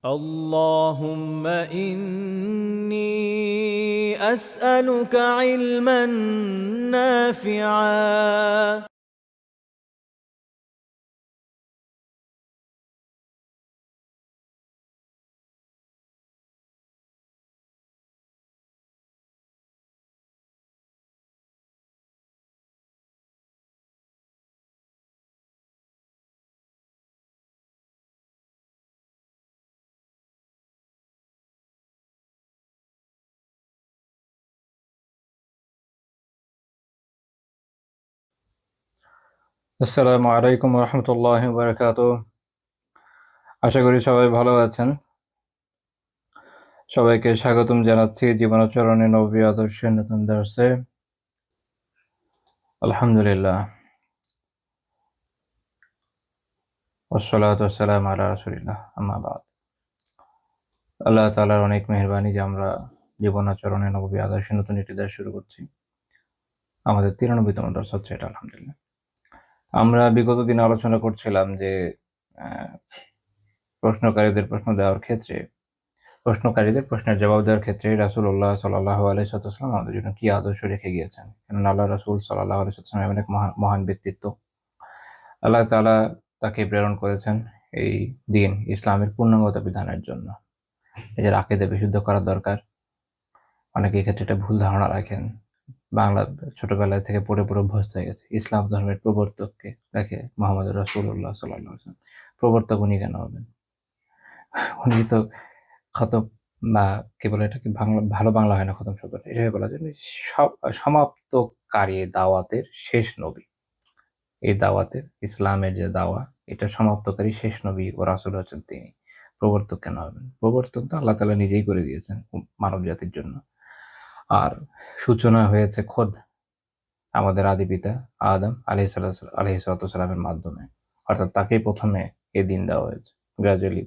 اللهم إني أسألك علما نافعا আসসালামু আলাইকুম রহমতুল্লাহ বারকাত। আশা করি সবাই ভালো আছেন। সবাইকে স্বাগতম জানাচ্ছি জীবনাচরণে নবী আদর্শের নতুন দর্শে। আলহামদুলিল্লাহ, ওয়াসসালাতু ওয়াসসালামু আলা রাসূলিল্লাহ, আম্মা বাদ। আল্লাহ তাআলার অনেক মেহেরবানি যে আমরা জীবনাচরণে নবী আদর্শের নতুন একটি দর্শ শুরু করছি। আমাদের 93তম দর্শ হচ্ছে এটা, আলহামদুলিল্লাহ। আমরা বিগত দিনে আলোচনা করছিলাম যে আহ, প্রশ্নকারীদের প্রশ্নের জবাব দেওয়ার ক্ষেত্রে রাসূলুল্লাহ সাল্লাল্লাহু আলাইহি ওয়াসাল্লাম আমাদের জন্য কি আদর্শ রেখে গিয়েছেন। কেননা আল্লাহ রাসূল সাল্লাল্লাহু আলাইহি ওয়াসাল্লাম এমন এক মহান মহান ব্যক্তিত্ব। আল্লাহ তাআলা তাকে প্রেরণ করেছেন এই দিন ইসলামের পূর্ণাঙ্গত বিধানের জন্য। নিজের আকীদা বিশুদ্ধ করা দরকার। অনেকে এক্ষেত্রে একটা ভুল ধারণা রাখেন। বাংলা ছোটবেলা থেকে পড়ে পড়ে অভ্যস্ত হয়ে গেছে। ইসলাম ধর্মের প্রবর্তককে দেখে মোহাম্মদ রাসূলুল্লাহ সাল্লাল্লাহু আলাইহি ওয়াসাল্লাম। প্রবর্তক উনি কেন হবেন? উনি তো খতম, বা কি বলে এটাকে, ভালো বাংলা হয় না খতম শব্দটা। এভাবে বলা যায় সমাপ্তকারী দাওয়াতের শেষ নবী। এই দাওয়াতের, ইসলামের যে দাওয়া, এটা সমাপ্তকারী শেষ নবী ও রাসূল হচ্ছেন তিনি। প্রবর্তক কেন হবেন? প্রবর্তন তো আল্লাহ তাআলা নিজেই করে দিয়েছেন মানব জাতির জন্য। আর সূচনা হয়েছে খোদ আমাদের আদি পিতা আদম আলাইহিস সালামের মাধ্যমে। অর্থাৎ তাকেই প্রথমে এই দিন দেওয়া হয়েছে। গ্রাজুয়ালি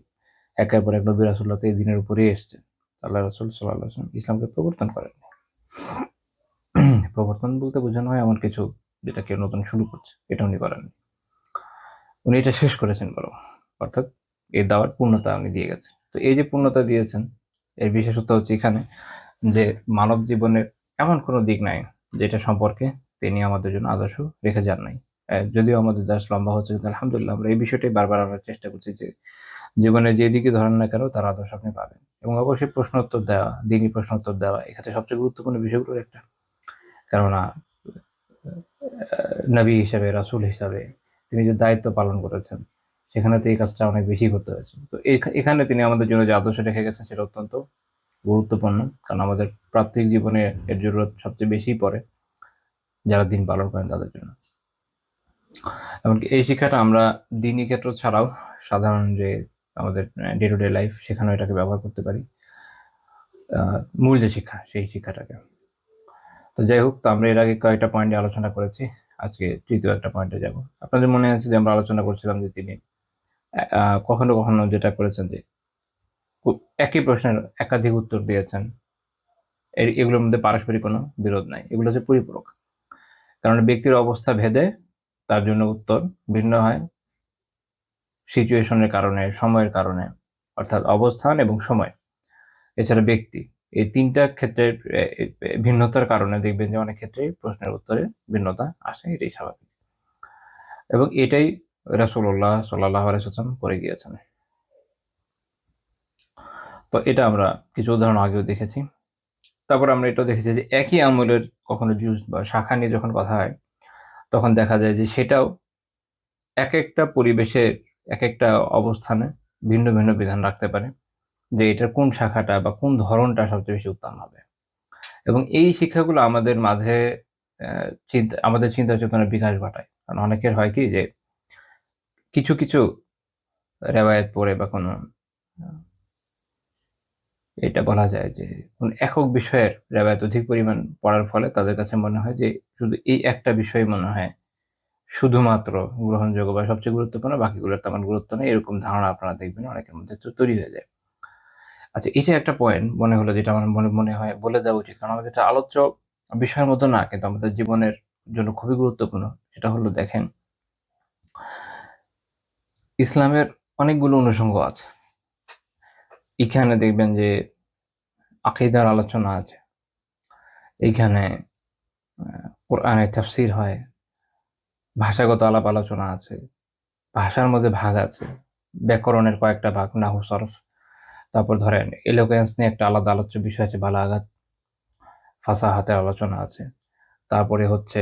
একের পর এক নবী রাসূলরা তো এই দিনের উপরেই এসেছেন। আল্লাহ রাসূল সাল্লাল্লাহু আলাইহি ওয়াসাল্লাম ইসলামকে প্রবর্তন করেন। প্রবর্তন বলতে বোঝানো হয় এমন কিছু যেটা কেউ নতুন শুরু করছে, এটা উনি করেননি। উনি এটা শেষ করেছেন বরং। অর্থাৎ এই দাওয়ার পূর্ণতা উনি দিয়ে গেছেন। তো এই যে পূর্ণতা দিয়েছেন, এর বিশেষত্ব হচ্ছে এখানে যে মানব জীবনের এমন কোনো দিক নাই যেটা সম্পর্কে তিনি আমাদের জন্য আদর্শ রেখে যান নাই। যদিও আমাদের দেশ লম্বা হচ্ছে, কিন্তু আলহামদুলিল্লাহ আমরা এই বিষয়টাই বারবার আনার চেষ্টা করছি যে জীবনে যেদিকে ধরেন না কেন তার আদর্শ আপনি পাবেন। এবং অবশ্যই প্রশ্নোত্তর দেওয়া, দিনই প্রশ্নোত্তর দেওয়া এক্ষেত্রে সবচেয়ে গুরুত্বপূর্ণ বিষয়গুলোর একটা। কেননা নবী হিসাবে, রাসূল হিসাবে তিনি যে দায়িত্ব পালন করেছেন, সেখানে তো এই কাজটা অনেক বেশি করতে হয়েছে। তো এখানে তিনি আমাদের জন্য যে আদর্শ রেখে গেছেন সেটা অত্যন্ত গুরুত্বপূর্ণ। কারণ আমাদের প্রাত্যহিক জীবনে এর জরুরত সবচেয়ে বেশি পড়ে যারা দিন পালন করেন তাদের জন্য। এমনকি এই শিক্ষাটা আমরা দিনী ক্ষেত্র ছাড়াও সাধারণ যে আমাদের ডে টু ডে লাইফ, সেখানেও এটাকে ব্যবহার করতে পারি। মূল যে শিক্ষা, সেই শিক্ষাটাকে। তো যাই হোক, তো আমরা এর আগে কয়েকটা পয়েন্টে আলোচনা করেছি। আজকে তৃতীয় একটা পয়েন্টে যাব। আপনাদের মনে আছে যে আমরা আলোচনা করছিলাম যে তিনি কখনো কখনো যেটা করেছেন যে একই প্রশ্নের একাধিক উত্তর দিয়েছেন। এগুলোর মধ্যে পারস্পরিক কোনো বিরোধ নাই, এগুলো হচ্ছে পরিপূরক। কারণ ব্যক্তির অবস্থা ভেদে তার জন্য উত্তর ভিন্ন হয়, সিচুয়েশনের কারণে, সময়ের কারণে। অর্থাৎ অবস্থান এবং সময়, এছাড়া ব্যক্তি, এই তিনটা ক্ষেত্রের ভিন্নতার কারণে দেখবেন যে অনেক ক্ষেত্রেই প্রশ্নের উত্তরে ভিন্নতা আসে। এটাই স্বাভাবিক, এবং এটাই রাসূলুল্লাহ সাল্লাল্লাহু আলাইহি ওয়াসাল্লাম করে গিয়েছেন। তো এটা আমরা কিছু উদাহরণ আগেও দেখেছি। তারপর আমরা এটাও দেখেছি যে একই আমলের কখনো জুজ বা শাখা নিয়ে যখন কথা হয়, তখন দেখা যায় যে সেটাও একেকটা পরিবেশে, একেকটা অবস্থানে ভিন্ন ভিন্ন বিধান রাখতে পারে, যে এটার কোন শাখাটা বা কোন ধরনটা সবচেয়ে বেশি উত্তম হবে। এবং এই শিক্ষাগুলো আমাদের মাঝে আমাদের চিন্তা চেতনার বিকাশ ঘটায়। কারণ অনেকের হয় কি যে কিছু কিছু রেওয়ায়েত পড়ে বা কোনো এটা বলা যায় যে কোন একক বিষয়ের রেওয়ায়েত অধিক পরিমাণ পড়ার ফলে তাদের কাছে মনে হয় যে শুধু এই একটা বিষয় মনে হয় শুধুমাত্র গ্রহণযোগ্য বা সবচেয়ে গুরুত্বপূর্ণ, বাকিগুলোর তেমন গুরুত্ব নেই। এরকম ধারণা আপনারা দেখবেন অনেকের মধ্যে তৈরি হয়ে যায়। আচ্ছা, এটা একটা পয়েন্ট মনে হলো যেটা আমার মনে হয় বলে দেওয়া উচিত। কারণ আমাদের এটা আলোচ্য বিষয়ের মতো না, কিন্তু আমাদের জীবনের জন্য খুবই গুরুত্বপূর্ণ। সেটা হলো, দেখেন, ইসলামের অনেকগুলো অনুষঙ্গ আছে। এখানে দেখবেন যে আকীদার আলোচনা আছে, এইখানে কোরআনের তাফসীর হয়, ভাষাগত আলাপ আলোচনা আছে, ভাষার মধ্যে ভাগ আছে, ব্যাকরণের কয়েকটা ভাগ, নাহু সরফ, তারপর ধরেন এলোকুয়েন্স নিয়ে একটা আলাদা আলোচ্য বিষয় আছে, বালাগাত, ফাসাহাতের আলোচনা আছে, তারপরে হচ্ছে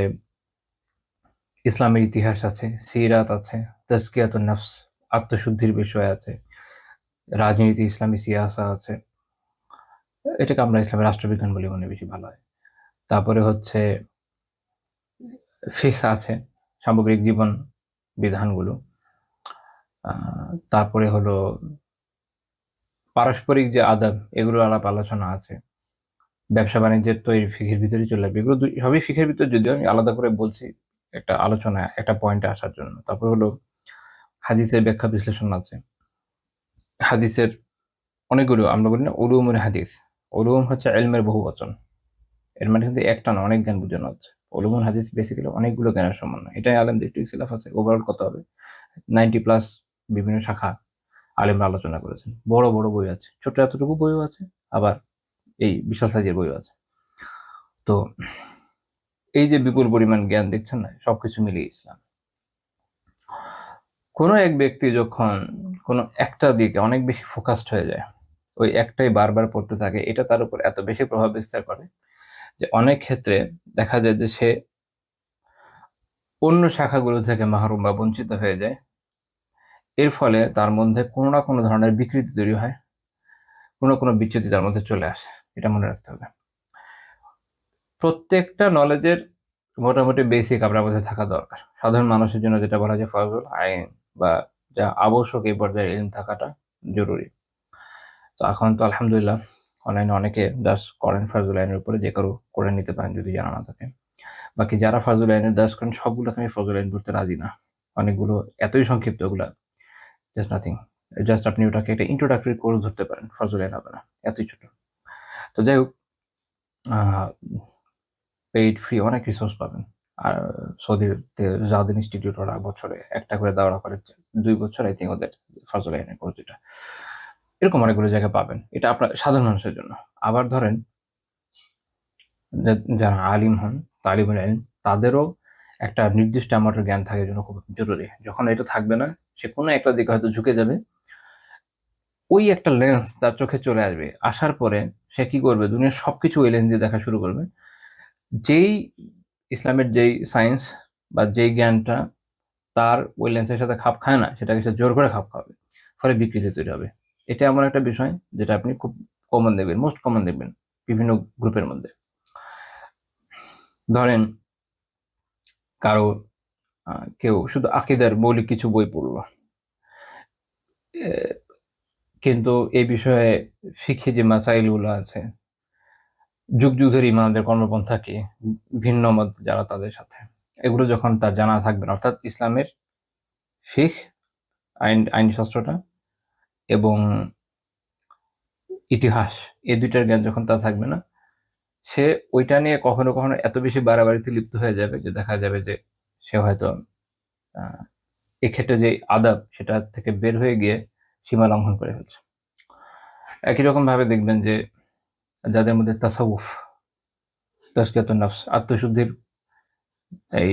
ইসলামের ইতিহাস আছে, সিরাত আছে, তাজকিয়াতুন নফস, আত্মশুদ্ধির বিষয় আছে, রাজনীতি, ইসলামী সিয়াসা আছে, এটাকে আমরা ইসলামের রাষ্ট্রবিজ্ঞান বলি মনে বেশি ভালো হয়। তারপরে হচ্ছে ফিকহ আছে, সামগ্রিক জীবন বিধানগুলো। তারপরে হলো পারস্পরিক যে আদাব, এগুলোর আলাপ আলোচনা আছে। ব্যবসা বাণিজ্যের তো এই ফিকহের ভিতরেই চলে আসবে। এগুলো সবই ফিকহের ভিতর, যদিও আমি আলাদা করে বলছি একটা আলোচনা, একটা পয়েন্টে আসার জন্য। তারপর হলো হাদিসের ব্যাখ্যা বিশ্লেষণ আছে। হাদিসের অনেকগুলো, আমরা বলি না উলুমুল হাদিস, উলুম হচ্ছে ইলমের বহুবচন। এর মানে কিন্তু একটা না, অনেক জ্ঞান বোঝানো হচ্ছে। উলুমুল হাদিস বেসিক্যালি অনেকগুলো জ্ঞানের সমন্বয়। এটাই আলেমদের একটু ইখতিলাফ আছে। ওভারঅল কত হবে 90 প্লাস বিভিন্ন শাখা আলেমরা আলোচনা করেছেন। বড় বড় বই আছে, ছোট এতটুকু বইও আছে, আবার এই বিশাল সাইজের বইও আছে। তো এই যে বিপুল পরিমাণ জ্ঞান দেখছেন না, সবকিছু মিলিয়ে ইসলাম। কোনো এক ব্যক্তি যখন কোনো একটা দিকে অনেক বেশি ফোকাসড হয়ে যায়, ওই একটাই বারবার পড়তে থাকে, এটা তার উপর এত বেশি প্রভাব বিস্তার করে যে অনেক ক্ষেত্রে দেখা যায় যে সে অন্য শাখাগুলো থেকে মাহরুম বা বঞ্চিত হয়ে যায়। এর ফলে তার মধ্যে কোনো না কোনো ধরনের বিকৃতি তৈরি হয়, কোনো বিচ্যুতি তার মধ্যে চলে আসে। এটা মনে রাখতে হবে। প্রত্যেকটা নলেজের মোটামুটি বেসিক আপনার মধ্যে থাকা দরকার। সাধারণ মানুষের জন্য যেটা বলা যায় ফরজুল আইন বা যা আবশ্যক, এই পর্যায়ে ইলম থাকাটা জরুরি। তো এখন তো আলহামদুলিল্লাহ অনলাইনে অনেকে দাস করেন ফারজুল আইনের উপরে, যে কারো করে নিতে পারেন যদি জানা না থাকে। বাকি যারা ফারজুল আইনের দাস করেন, সবগুলোকে আমি ফারজুল আইন পড়তে রাজি না। অনেকগুলো এতই সংক্ষিপ্ত, ওগুলা জাস্ট নাথিং। জাস্ট আপনি ওটাকে একটা ইন্ট্রোডাক্টরি কোর্স ধরতে পারেন, ফারজুল আইন হবে না, এতই ছোট। তো যাই হোক, পেইড ফ্রি অনেক রিসোর্স পাবেন। আর সৌদিতে জাদিন ইনস্টিটিউট ওরা বছরে একটা করে দাওরা করে, 2 বছর আই থিঙ্ক ওদের ফাজল আইনের কোর্স যেটা। এরকম অনেকগুলো জায়গায় পাবেন। এটা আপনার সাধারণ মানুষের জন্য। আবার ধরেন যারা আলিম হন, তালিবুল ইলম, তাদেরও একটা নির্দিষ্ট অ্যামাউন্টের জ্ঞান থাকার জন্য খুব জরুরি। যখন এটা থাকবে না, সে কোনো একটা দিকে হয়তো ঝুঁকে যাবে। ওই একটা লেন্স তার চোখে চলে আসবে। আসার পরে সে কি করবে? দুনিয়ার সবকিছু ওই লেন্স দিয়ে দেখা শুরু করবে। যেই ইসলামের যেই সায়েন্স বা যেই জ্ঞানটা তার ওই লেন্সের সাথে খাপ খায় না, সেটাকে সে জোর করে খাপ খাওয়াবে। ফলে বিকৃতি তৈরি হবে। এটা এমন একটা বিষয় যেটা আপনি খুব কমন দেখবেন, মোস্ট কমন দেখবেন বিভিন্ন গ্রুপের মধ্যে। ধরেন কারো কেউ শুধু আকীদার মৌলিক কিছু বই পড়ল, কিন্তু এই বিষয়ে ফিকহি যে মাসাইলগুলো আছে, যুগ যুগ ধরে ইমামদের কর্মপন্থা কি, ভিন্ন মত যারা তাদের সাথে, এগুলো যখন তার জানা থাকবে না, অর্থাৎ ইসলামের ফিকহ, আইনশাস্ত্রটা এবং ইতিহাস, এই দুইটার জ্ঞান যখন তার থাকবে না, সে ওইটা নিয়ে কখনো কখনো এত বেশি বাড়াবাড়িতে লিপ্ত হয়ে যাবে যে দেখা যাবে যে সে হয়তো এক্ষেত্রে যে আদাব, সেটা থেকে বের হয়ে গিয়ে সীমা লঙ্ঘন করে ফেলছে। একই রকম ভাবে দেখবেন যে যাদের মধ্যে তাসাউফ, তাজকিয়াতুন নফস, আত্মশুদ্ধির এই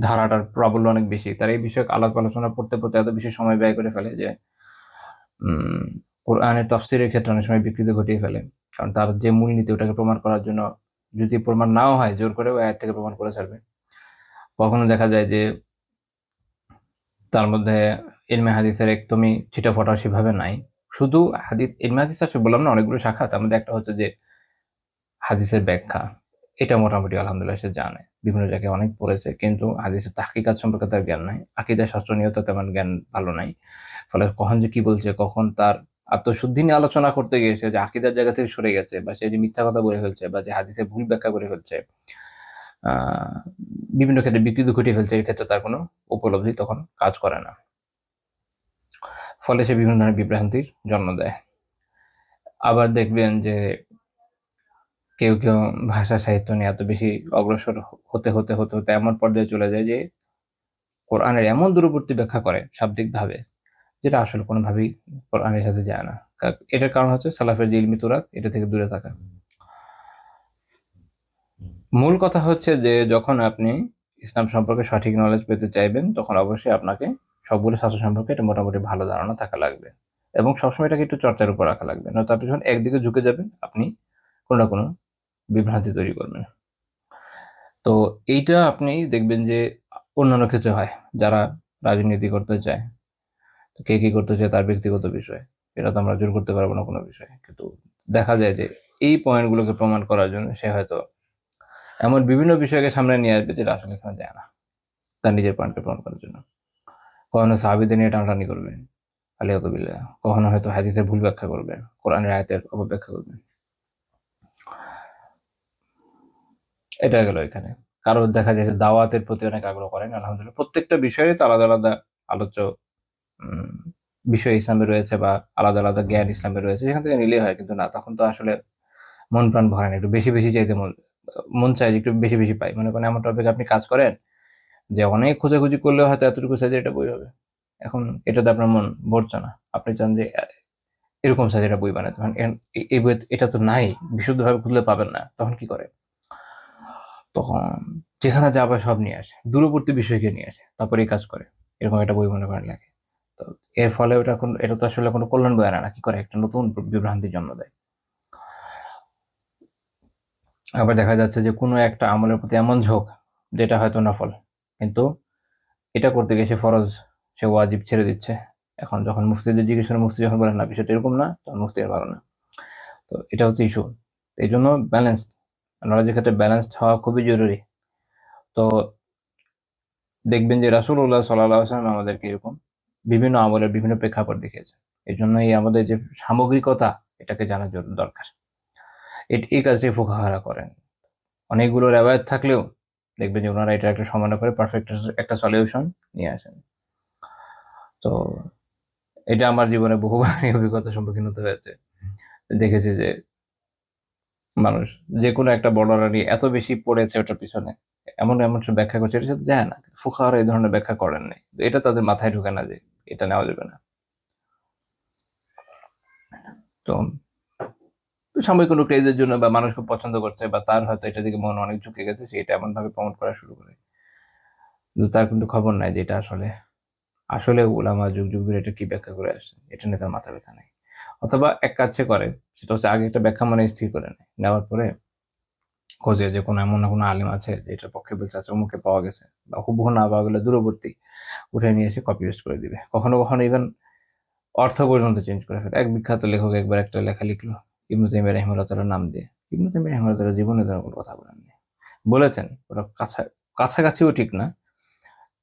ধারাটার প্রাবল্য অনেক বেশি, তারা এই বিষয়ক আলাপ আলোচনা পড়তে পড়তে এত বেশি সময় ব্যয় করে ফেলে যে কোরআনের তাফসীরের ক্ষেত্রে অনেক সময় বিকৃতি ঘটিয়ে ফেলে। কারণ তার যে মূলনীতি, ওটাকে প্রমাণ করার জন্য যদি প্রমাণ নাও হয়, জোর করে ওই আয়াত থেকে প্রমাণ করে ছাড়বে। কখনো দেখা যায় যে তার মধ্যে ইলমে হাদিসের একদমই ছিটাফোঁটা সেভাবে নাই। শুধু ইলমে হাদিস আছে বললাম না, অনেকগুলো শাখা। তার মধ্যে একটা হচ্ছে যে হাদিসের ব্যাখ্যা। এটা মোটামুটি আলহামদুলিল্লাহ সে জানে, বিভিন্ন জায়গায় অনেক পড়েছে, কিন্তু হাদিসের তাহকিকাত সম্পর্কে তার জ্ঞান নাই। আকীদা শাস্ত্র নিয়েও তার তেমন জ্ঞান ভালো নাই। ফলে কখন যে কি বলছে, কখন তার আত্মশুদ্ধি নিয়ে আলোচনা করতে গিয়ে সে যে আকীদার জায়গা থেকে সরে গেছে, বা সে যে মিথ্যা কথা বলে ফেলছে, বা যে হাদিসের ভুল ব্যাখ্যা করে ফেলছে, বিভিন্ন ক্ষেত্রে বিকৃতি ঘটিয়ে ফেলছে, এর ক্ষেত্রে তার কোনো উপলব্ধি তখন কাজ করে না। ফলে সে বিভিন্ন ধরনের বিভ্রান্তির জন্ম দেয়। আবার দেখবেন যে কেউ ভাষা সাহিত্য নিয়ে এত বেশি অগ্রসর হতে হতে হতে হতে এমন পর্যায়ে চলে যায় যে কোরআনের এমন দূরবর্তী ব্যাখ্যা করে শাব্দিকভাবে, যেটা আসলে কোনোভাবেই কোরআনের সাথে যায় না। এটার কারণ হচ্ছে সালাফের যে ইলমি তুরাত, এটা থেকে দূরে থাকা। মূল কথা হচ্ছে যে যখন আপনি ইসলাম সম্পর্কে সঠিক নলেজ পেতে চাইবেন, তখন অবশ্যই আপনাকে সবগুলো শাস্ত্র সম্পর্কে এটা মোটামুটি ভালো ধারণা থাকা লাগবে, এবং সবসময় এটাকে একটু চর্চার উপর রাখা লাগবে। নয়তো আপনি যখন একদিকে ঝুঁকে যাবেন, আপনি কোনো না কোনো বিভ্রান্তি তৈরি করবেন। তো এইটা আপনি দেখবেন যে অন্যান্য ক্ষেত্রে হয়, যারা রাজনীতি করতে চায়, তো কে কি করতে চায় তার ব্যক্তিগত বিষয়, এটা তো আমরা জোর করতে পারবো না কোনো বিষয়ে। কিন্তু দেখা যায় যে এই পয়েন্টগুলোকে প্রমাণ করার জন্য সে হয়তো এমন বিভিন্ন বিষয়কে সামনে নিয়ে আসবে যেটা আসলে এখানে যায় না, তার নিজের পয়েন্টকে প্রমাণ করার জন্য। কখনো সাহাবীদের নিয়ে টানাটানি করবে, আলিয়াতুবিল্লাহ, কখনো হয়তো হাদিসের ভুল ব্যাখ্যা করবে, কোরআনের আয়াতের অপব্যাখ্যা করবে। এটা গেল এখানে। কারো দেখা যায় যে দাওয়াতের প্রতি অনেক আগ্রহ করেন, আলহামদুলিল্লাহ প্রত্যেকটা বিষয়ে তো আলাদা আলাদা আলোচ্য উম, বিষয় ইসলামে রয়েছে, বা আলাদা আলাদা জ্ঞান ইসলামে রয়েছে, সেখান থেকে নিলেই হয়। কিন্তু না, তখন তো আসলে মন প্রাণ ভরে না, একটু বেশি বেশি চাইতে মন মন চায় যে একটু বেশি বেশি পাই। মনে করেন এমন টপিক আপনি কাজ করেন যে অনেক খোঁজাখুঁজি করলেও হয়তো এতটুকু সাইজের এটা বই হবে, এখন এটাতে আপনার মন ভরছে না, আপনি চান যে এরকম সাইজের একটা বই বানাতে। তখন এই বই এটা তো নাই, বিশুদ্ধভাবে খুললে পাবেন না, তখন কি করে? তখন যেখানে যা পায় সব নিয়ে আসে, দূরবর্তী বিষয়কে নিয়ে আসে, তারপরে এই কাজ করে। এরকম একটা বই মনে করেন লেখে। তো এর ফলে এটা তো আসলে কোনো কল্যাণ বয়ে আনে না, কি করে একটা নতুন বিভ্রান্তির জন্ম দেয়। আবার দেখা যাচ্ছে যে কোনো একটা আমলের প্রতি এমন ঝোঁক যেটা হয়তো নফল, কিন্তু এটা করতে গিয়ে সে ফরজ, সে ওয়াজিব ছেড়ে দিচ্ছে। এখন যখন মুফতিদের জিজ্ঞেস করে, মুফতি যখন বলেন না বিষয়টা এরকম না, তখন মুফতি আর পারে না। তো এটা হচ্ছে ইস্যু। এই জন্য ব্যালেন্স, নলেজের ক্ষেত্রে ব্যালেন্সড হওয়া খুবই জরুরি। তো দেখবেন যে রাসূলুল্লাহ সাল্লাল্লাহু আলাইহি ওয়াসাল্লাম আমাদেরকে এরকম বিভিন্ন আমলের বিভিন্ন প্রেক্ষাপট দেখিয়েছে। এই জন্যই আমাদের যে সামগ্রিকতা, এটাকে জানা দরকার। এই কাজটি ফুকাহারা করেন। অনেকগুলো রেওয়ায়েত থাকলেও দেখবেন যে ওনারা এটা একটা সমাধান করে পারফেক্ট একটা সলিউশন নিয়ে আসেন। তো এটা আমার জীবনে বহুবার এই অভিজ্ঞতার সম্মুখীন হতে হয়েছে। দেখেছি যে মানুষ যেকোনো একটা বর্ণনা নিয়ে এত বেশি পড়েছে ওটার পিছনে, এমন এমন সব ব্যাখ্যা করছে, এটার সাথে যায় না। ফুকাহারা এই ধরনের ব্যাখ্যা করেন নাই, এটা তাদের মাথায় ঢোকে না যে এটা নেওয়া যাবে না। তো সাময়িক কোনো ক্রেজের জন্য, বা মানুষ খুব পছন্দ করছে, বা তার হয়তো এটা দিকে মন অনেক ঝুঁকে গেছে, সে এটা এমন ভাবে প্রমোট করা শুরু করে, কিন্তু তার কিন্তু খবর নাই যে এটা আসলে আসলে উলামা যুগ যুগ ধরে এটা কি ব্যাখ্যা করে আসছে, এটা নিয়ে তার মাথা ব্যথা নেই। অথবা এক কাজ সে করে, সেটা হচ্ছে আগে একটা ব্যাখ্যা মানে স্থির করে নেয়, নেওয়ার পরে খোঁজে যে কোনো এমন না কোনো আলিম আছে যে এটার পক্ষে বলছে, আছে অমুকে পাওয়া গেছে, বা হুবহু না পাওয়া গেলে দূরবর্তী উঠে নিয়ে এসে কপি পেস্ট করে দিবে। কখনো কখনো ইভেন অর্থ পর্যন্ত চেঞ্জ করে ফেলে। এক বিখ্যাত লেখক একবার একটা লেখা লিখলো ইবনু তাইমিয়া রাহিমাহুল্লাহ তাআলার নাম দিয়ে। ইবনু তাইমিয়া রাহিমাহুল্লাহ তাআলা জীবনে তেমন কোনো কথা বলেননি, বলেছেন ওটা কাছাকাছিও ঠিক না,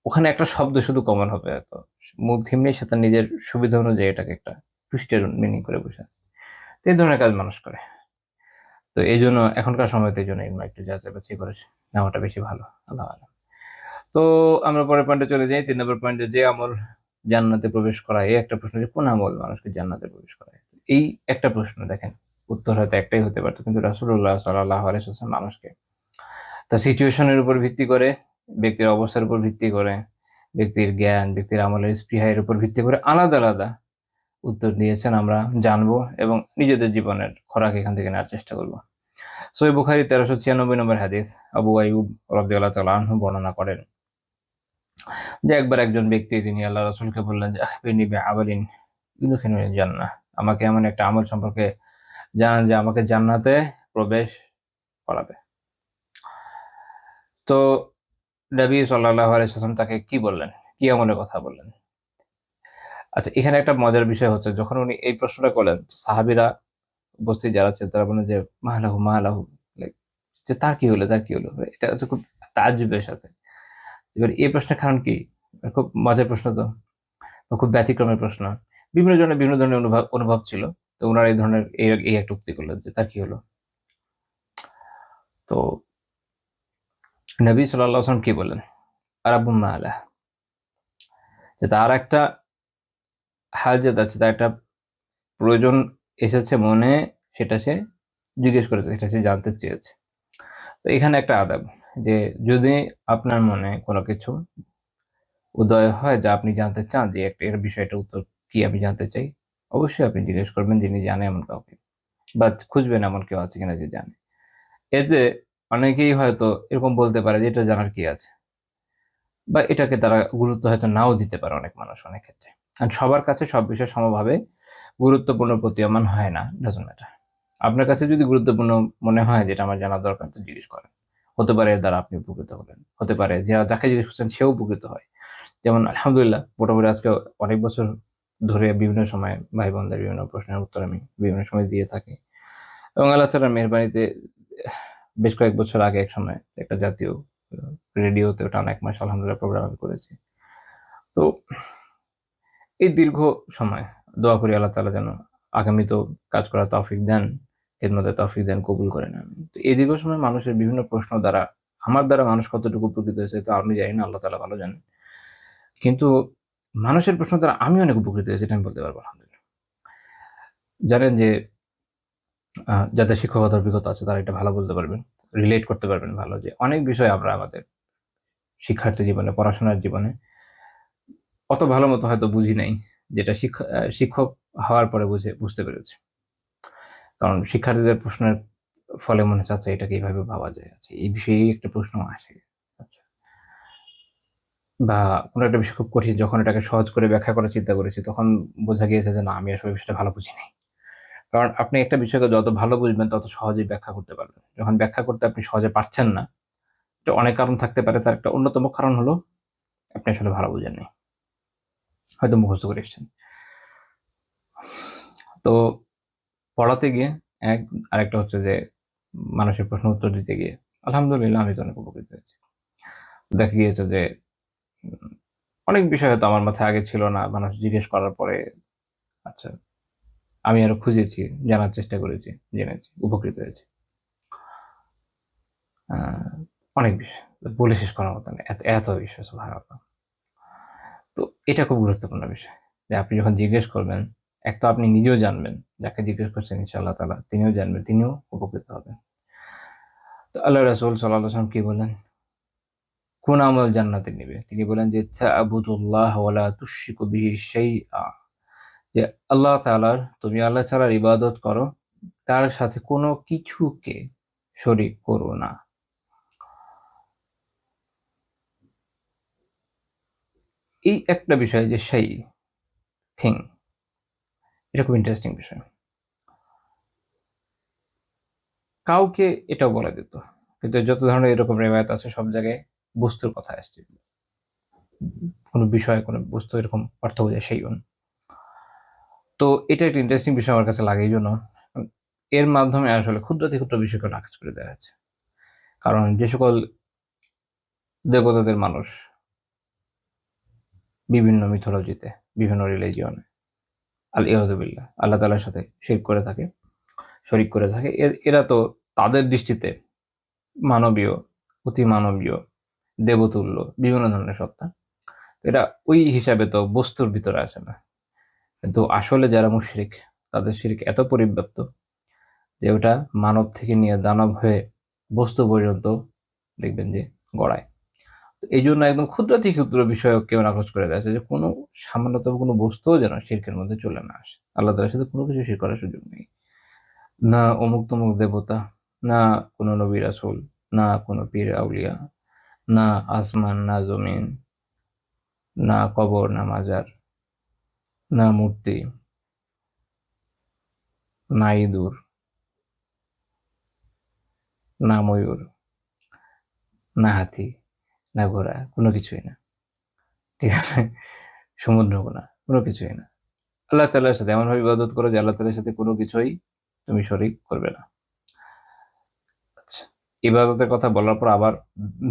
ওখানে একটা শব্দ শুধু কমন হবে, তো মুখ থিমনি সে তার নিজের সুবিধা অনুযায়ী এটাকে একটা টুইস্টের মিনিং করে বসে আছে। তো এই ধরনের কাজ মানুষ করে। তো এই জন্য এখনকার সময়তে এই জন্য এগুলো একটু যাচাই বাছাই করে নেওয়াটা বেশি ভালো। আল্লাহ আলাম। তো আমরা পরের পয়েন্টে চলে যাই, ৩ নম্বর পয়েন্টে, যে আমল জান্নাতে প্রবেশ করায়। এই একটা প্রশ্ন, যে কোন আমল মানুষকে জান্নাতে প্রবেশ করায়? এই একটা প্রশ্ন, দেখেন উত্তর হয়তো একটাই হতে পারতো, কিন্তু রাসূলুল্লাহ সাল্লাল্লাহু আলাইহি ওয়াসাল্লাম মানুষকে তার সিচুয়েশনের উপর ভিত্তি করে, ব্যক্তির অবস্থার উপর ভিত্তি করে, ব্যক্তির জ্ঞান, ব্যক্তির আমলের স্পৃহা, এর উপর ভিত্তি করে আলাদা আলাদা উত্তর দিয়েছেন। আমরা জানবো এবং নিজেদের জীবনের খোরাক এখান থেকে নেওয়ার চেষ্টা করবো। সহিহ বুখারী ১৩৯৬ নম্বর হাদিস, আবু আইয়ুব রাদিয়াল্লাহু তাআলা আনহু বর্ণনা করেন যে একবার একজন ব্যক্তি তিনি আল্লাহ রাসূলকে বললেন যে আখবিরনি বিআমালিন ইউদখিলুনিল জান্নাহ, আমাকে এমন একটা আমল সম্পর্কে জানান যে আমাকে জান্নাতে প্রবেশ করাবে। তো নবী সাল্লাল্লাহু আলাইহি ওয়াসাল্লাম তাকে কি বললেন? কি আমলের কথা বললেন? আচ্ছা, এখানে একটা মজার বিষয় হচ্ছে, যখন উনি এই প্রশ্নটা করলেন, সাহাবীরা উপস্থিত যারা ছিলেন তারা বললেন যে মালাহু মালাহু, লাইক যে তার কি হলো, তার কি হলো? এটা হচ্ছে খুব তাজ্জুবের সাথে। এবার এই প্রশ্নের কারণ কি? খুব মজার প্রশ্ন তো, বা খুব ব্যতিক্রমের প্রশ্ন। বিভিন্ন জনের বিভিন্ন ধরনের অনুভব ছিল। তো উনারা এই ধরনের এই একটা উক্তি করলেন যে তার কি হলো? তো নবী সাল্লাল্লাহু আলাইহি ওয়াসাল্লাম কি বললেন? রাব্বুন মাআলা, যে তার একটা হাজত আছে, তার একটা প্রয়োজন এসেছে মনে, সেটা সে জিজ্ঞেস করেছে, সেটা সে জানতে চেয়েছে। তো এখানে একটা আদাব, যে যদি আপনার মনে কোনো কিছু উদয় হয় যা আপনি জানতে চান, যে এর বিষয়টার উত্তর কি আমি জানতে চাই, অবশ্যই আপনি জিজ্ঞেস করবেন যিনি জানে এমন কাউকে, বা খুঁজবেন এমন কেউ আছে কিনা যে জানে। এতে অনেকেই হয়তো এরকম বলতে পারে যে এটা জানার কি আছে, বা এটাকে তারা গুরুত্ব হয়তো নাও দিতে পারে অনেক মানুষ অনেক ক্ষেত্রে। কারণ সবার কাছে সব বিষয় সমভাবে গুরুত্বপূর্ণ প্রতীয়মান হয় না, ডাজন্ট ম্যাটার। আপনার কাছে যদি গুরুত্বপূর্ণ মনে হয় যেটা আমার জানা দরকার, তো জিজ্ঞেস করেন। হতে পারে এর দ্বারা আপনি উপকৃত হলেন, হতে পারে যাকে জিজ্ঞেস করছেন সেও উপকৃত হয়। যেমন আলহামদুলিল্লাহ মোটামুটি আজকে অনেক বছর ধরে বিভিন্ন সময় ভাই বোনদের বিভিন্ন প্রশ্নের উত্তর আমি বিভিন্ন সময় দিয়ে থাকি, এবং আল্লাহ তাআলার মেহেরবানিতে বেশ কয়েক বছর আগে এক সময় একটা জাতীয় রেডিওতে টানা ১ মাস আলহামদুলিল্লাহ প্রোগ্রাম আমি করেছি। তো এই দীর্ঘ সময় দোয়া করি আল্লাহ তাআলা যেন আগামীতেও কাজ করার তৌফিক দেন, খেদমতের তৌফিক দেন, কবুল করেন আমিন। তো এই দীর্ঘ সময় মানুষের বিভিন্ন প্রশ্ন দ্বারা আমার দ্বারা মানুষ কতটুকু উপকৃত হয়েছে তো আমি জানি না, আল্লাহ তাআলা ভালো জানেন। কিন্তু মানুষের প্রশ্ন দ্বারা আমি অনেক উপকৃত হয়েছি, এটা আমি বলতে পারবো আলহামদুলিল্লাহ। জানেন যে যাদের শিক্ষকতার অভিজ্ঞতা আছে তারা এটা ভালো বলতে পারবেন। রিলেট করতে পারবেন ভালো যে অনেক বিষয় আমরা আমাদের শিক্ষার্থী জীবনে, পড়াশোনার জীবনে অত ভালো মতো হয়তো বুঝি নাই, যেটা শিক্ষক হওয়ার পরে বুঝতে পেরেছি। কারণ শিক্ষার্থীদের প্রশ্নের ফলে মনে হচ্ছে আচ্ছা এটাকে এইভাবে ভাবা যায়। আচ্ছা এই বিষয়েই একটা প্রশ্ন আসে। আচ্ছা। বা কোনো একটা বিষয় খুব কঠিন, যখন এটাকে সহজ করে ব্যাখ্যা করার চিন্তা করেছি তখন বোঝা গিয়েছে যে না আমি আসলে বিষয়টা ভালো বুঝি নাই। কারণ আপনি একটা বিষয়কে যত ভালো বুঝবেন তত সহজেই ব্যাখ্যা করতে পারবেন। যখন ব্যাখ্যা করতে আপনি সহজে পারছেন না, এটা অনেক কারণ থাকতে পারে। তার একটা অন্যতম কারণ হলো আপনি আসলে ভালো বুঝেন নাই। হয়তো মুখস্থ করে এসেছেন। তো পড়াতে গিয়ে এক, আরেকটা হচ্ছে যে মানুষের প্রশ্ন উত্তর দিতে গিয়ে আলহামদুলিল্লাহ আমি তো অনেক উপকৃত হয়েছি। দেখা গিয়েছে যে উম অনেক বিষয় হয়তো আমার মাথায় আগে ছিল না। মানুষ জিজ্ঞেস করার পরে আচ্ছা আমি আরো খুঁজেছি, জানার চেষ্টা করেছি, জেনেছি, উপকৃত হয়েছি। আ অনেক বিষয়। বলে শেষ করার মতো না। এত বিষয় সুবহানাল্লাহ। তো এটা খুব গুরুত্বপূর্ণ বিষয়। যে আপনি যখন জিজ্ঞেস করবেন, এক তো আপনি নিজেও জানবেন, যাকে জিজ্ঞেস করছেন ইনশাআল্লাহ তাআলা তিনিও জানবেন, তিনিও উপকৃত হবেন। তো আল্লাহর রাসূল সাল্লাল্লাহু আলাইহি ওয়াসাল্লাম কি বললেন? কোন আমল জান্নাতে নিবে? তিনি বললেন যে তা'বুদুল্লাহ ওয়া লা তুশরিকু বিহি শাইআ, যে আল্লাহ তাআলার, তুমি আল্লাহ তাআলার ইবাদত করো, তার সাথে কোন কিছুকে শরীক করো না। এই একটা বিষয় যে সেই থিং, এটা খুব ইন্টারেস্টিং বিষয়। কাউকে এটাও বলা যেত। কিন্তু যত ধরনের এরকম রেওয়ায়াত আছে সব জায়গায় বস্তুর কথা আসছে। কোন বিষয়, কোন বস্তু এরকম অর্থ বোঝায় সেইউন। তো এটা একটা ইন্টারেস্টিং বিষয় আমার কাছে লাগে এইজন্য এর মাধ্যমে আসলে ক্ষুদ্রাতি ক্ষুদ্র বিষয়কে নাকচ করে দেওয়া হয়েছে। কারণ যে সকল দেবতাদের মানুষ বিভিন্ন মিথোলজিতে, বিভিন্ন রিলিজিয়নে ইয়াযু বিল্লাহ আল্লাহ তাআলার সাথে শিরক করে থাকে, শরিক করে থাকে। এরা তো তাদের দৃষ্টিতে মানবীয়, অতি মানবীয়, দেবতুল্য বিভিন্ন ধরনের সত্তা। এরা ওই হিসাবে তো বস্তুর ভিতরে আসে না। কিন্তু আসলে যারা মুশরিক তাদের শিরক এত পরিব্যাপ্ত যে ওটা মানব থেকে নিয়ে দানব হয়ে বস্তু পর্যন্ত দেখবেন যে গড়ায়। তো এইজন্য একদম ক্ষুদ্রাতি ক্ষুদ্র বিষয়কেও নাকচ করে দেয়া হয়েছে যে কোনো সামান্যতম কোনো বস্তুও যেন শিরকের মধ্যে চলে না আসে। আল্লাহ তাআলার সাথে কোনো কিছু শিরক করার সুযোগ নেই। না অমুক-তমুক দেবতা, না কোনো নবী রাসূল, না কোনো পীর আউলিয়া, না আসমান, না জমিন, না কবর, না মাজার, না মূর্তি, না ইঁদুর, না ময়ূর, না হাতি, না ঘোড়া, কোনো কিছুই না। ঠিক আছে? সমুদ্রও না, কোনো কিছুই না। আল্লাহ তাআলার সাথে এমনভাবে ইবাদত করো যে আল্লাহ তাআলার সাথে কোনো কিছুই তুমি শরীক করবে না। আচ্ছা, ইবাদতের কথা বলার পর আবার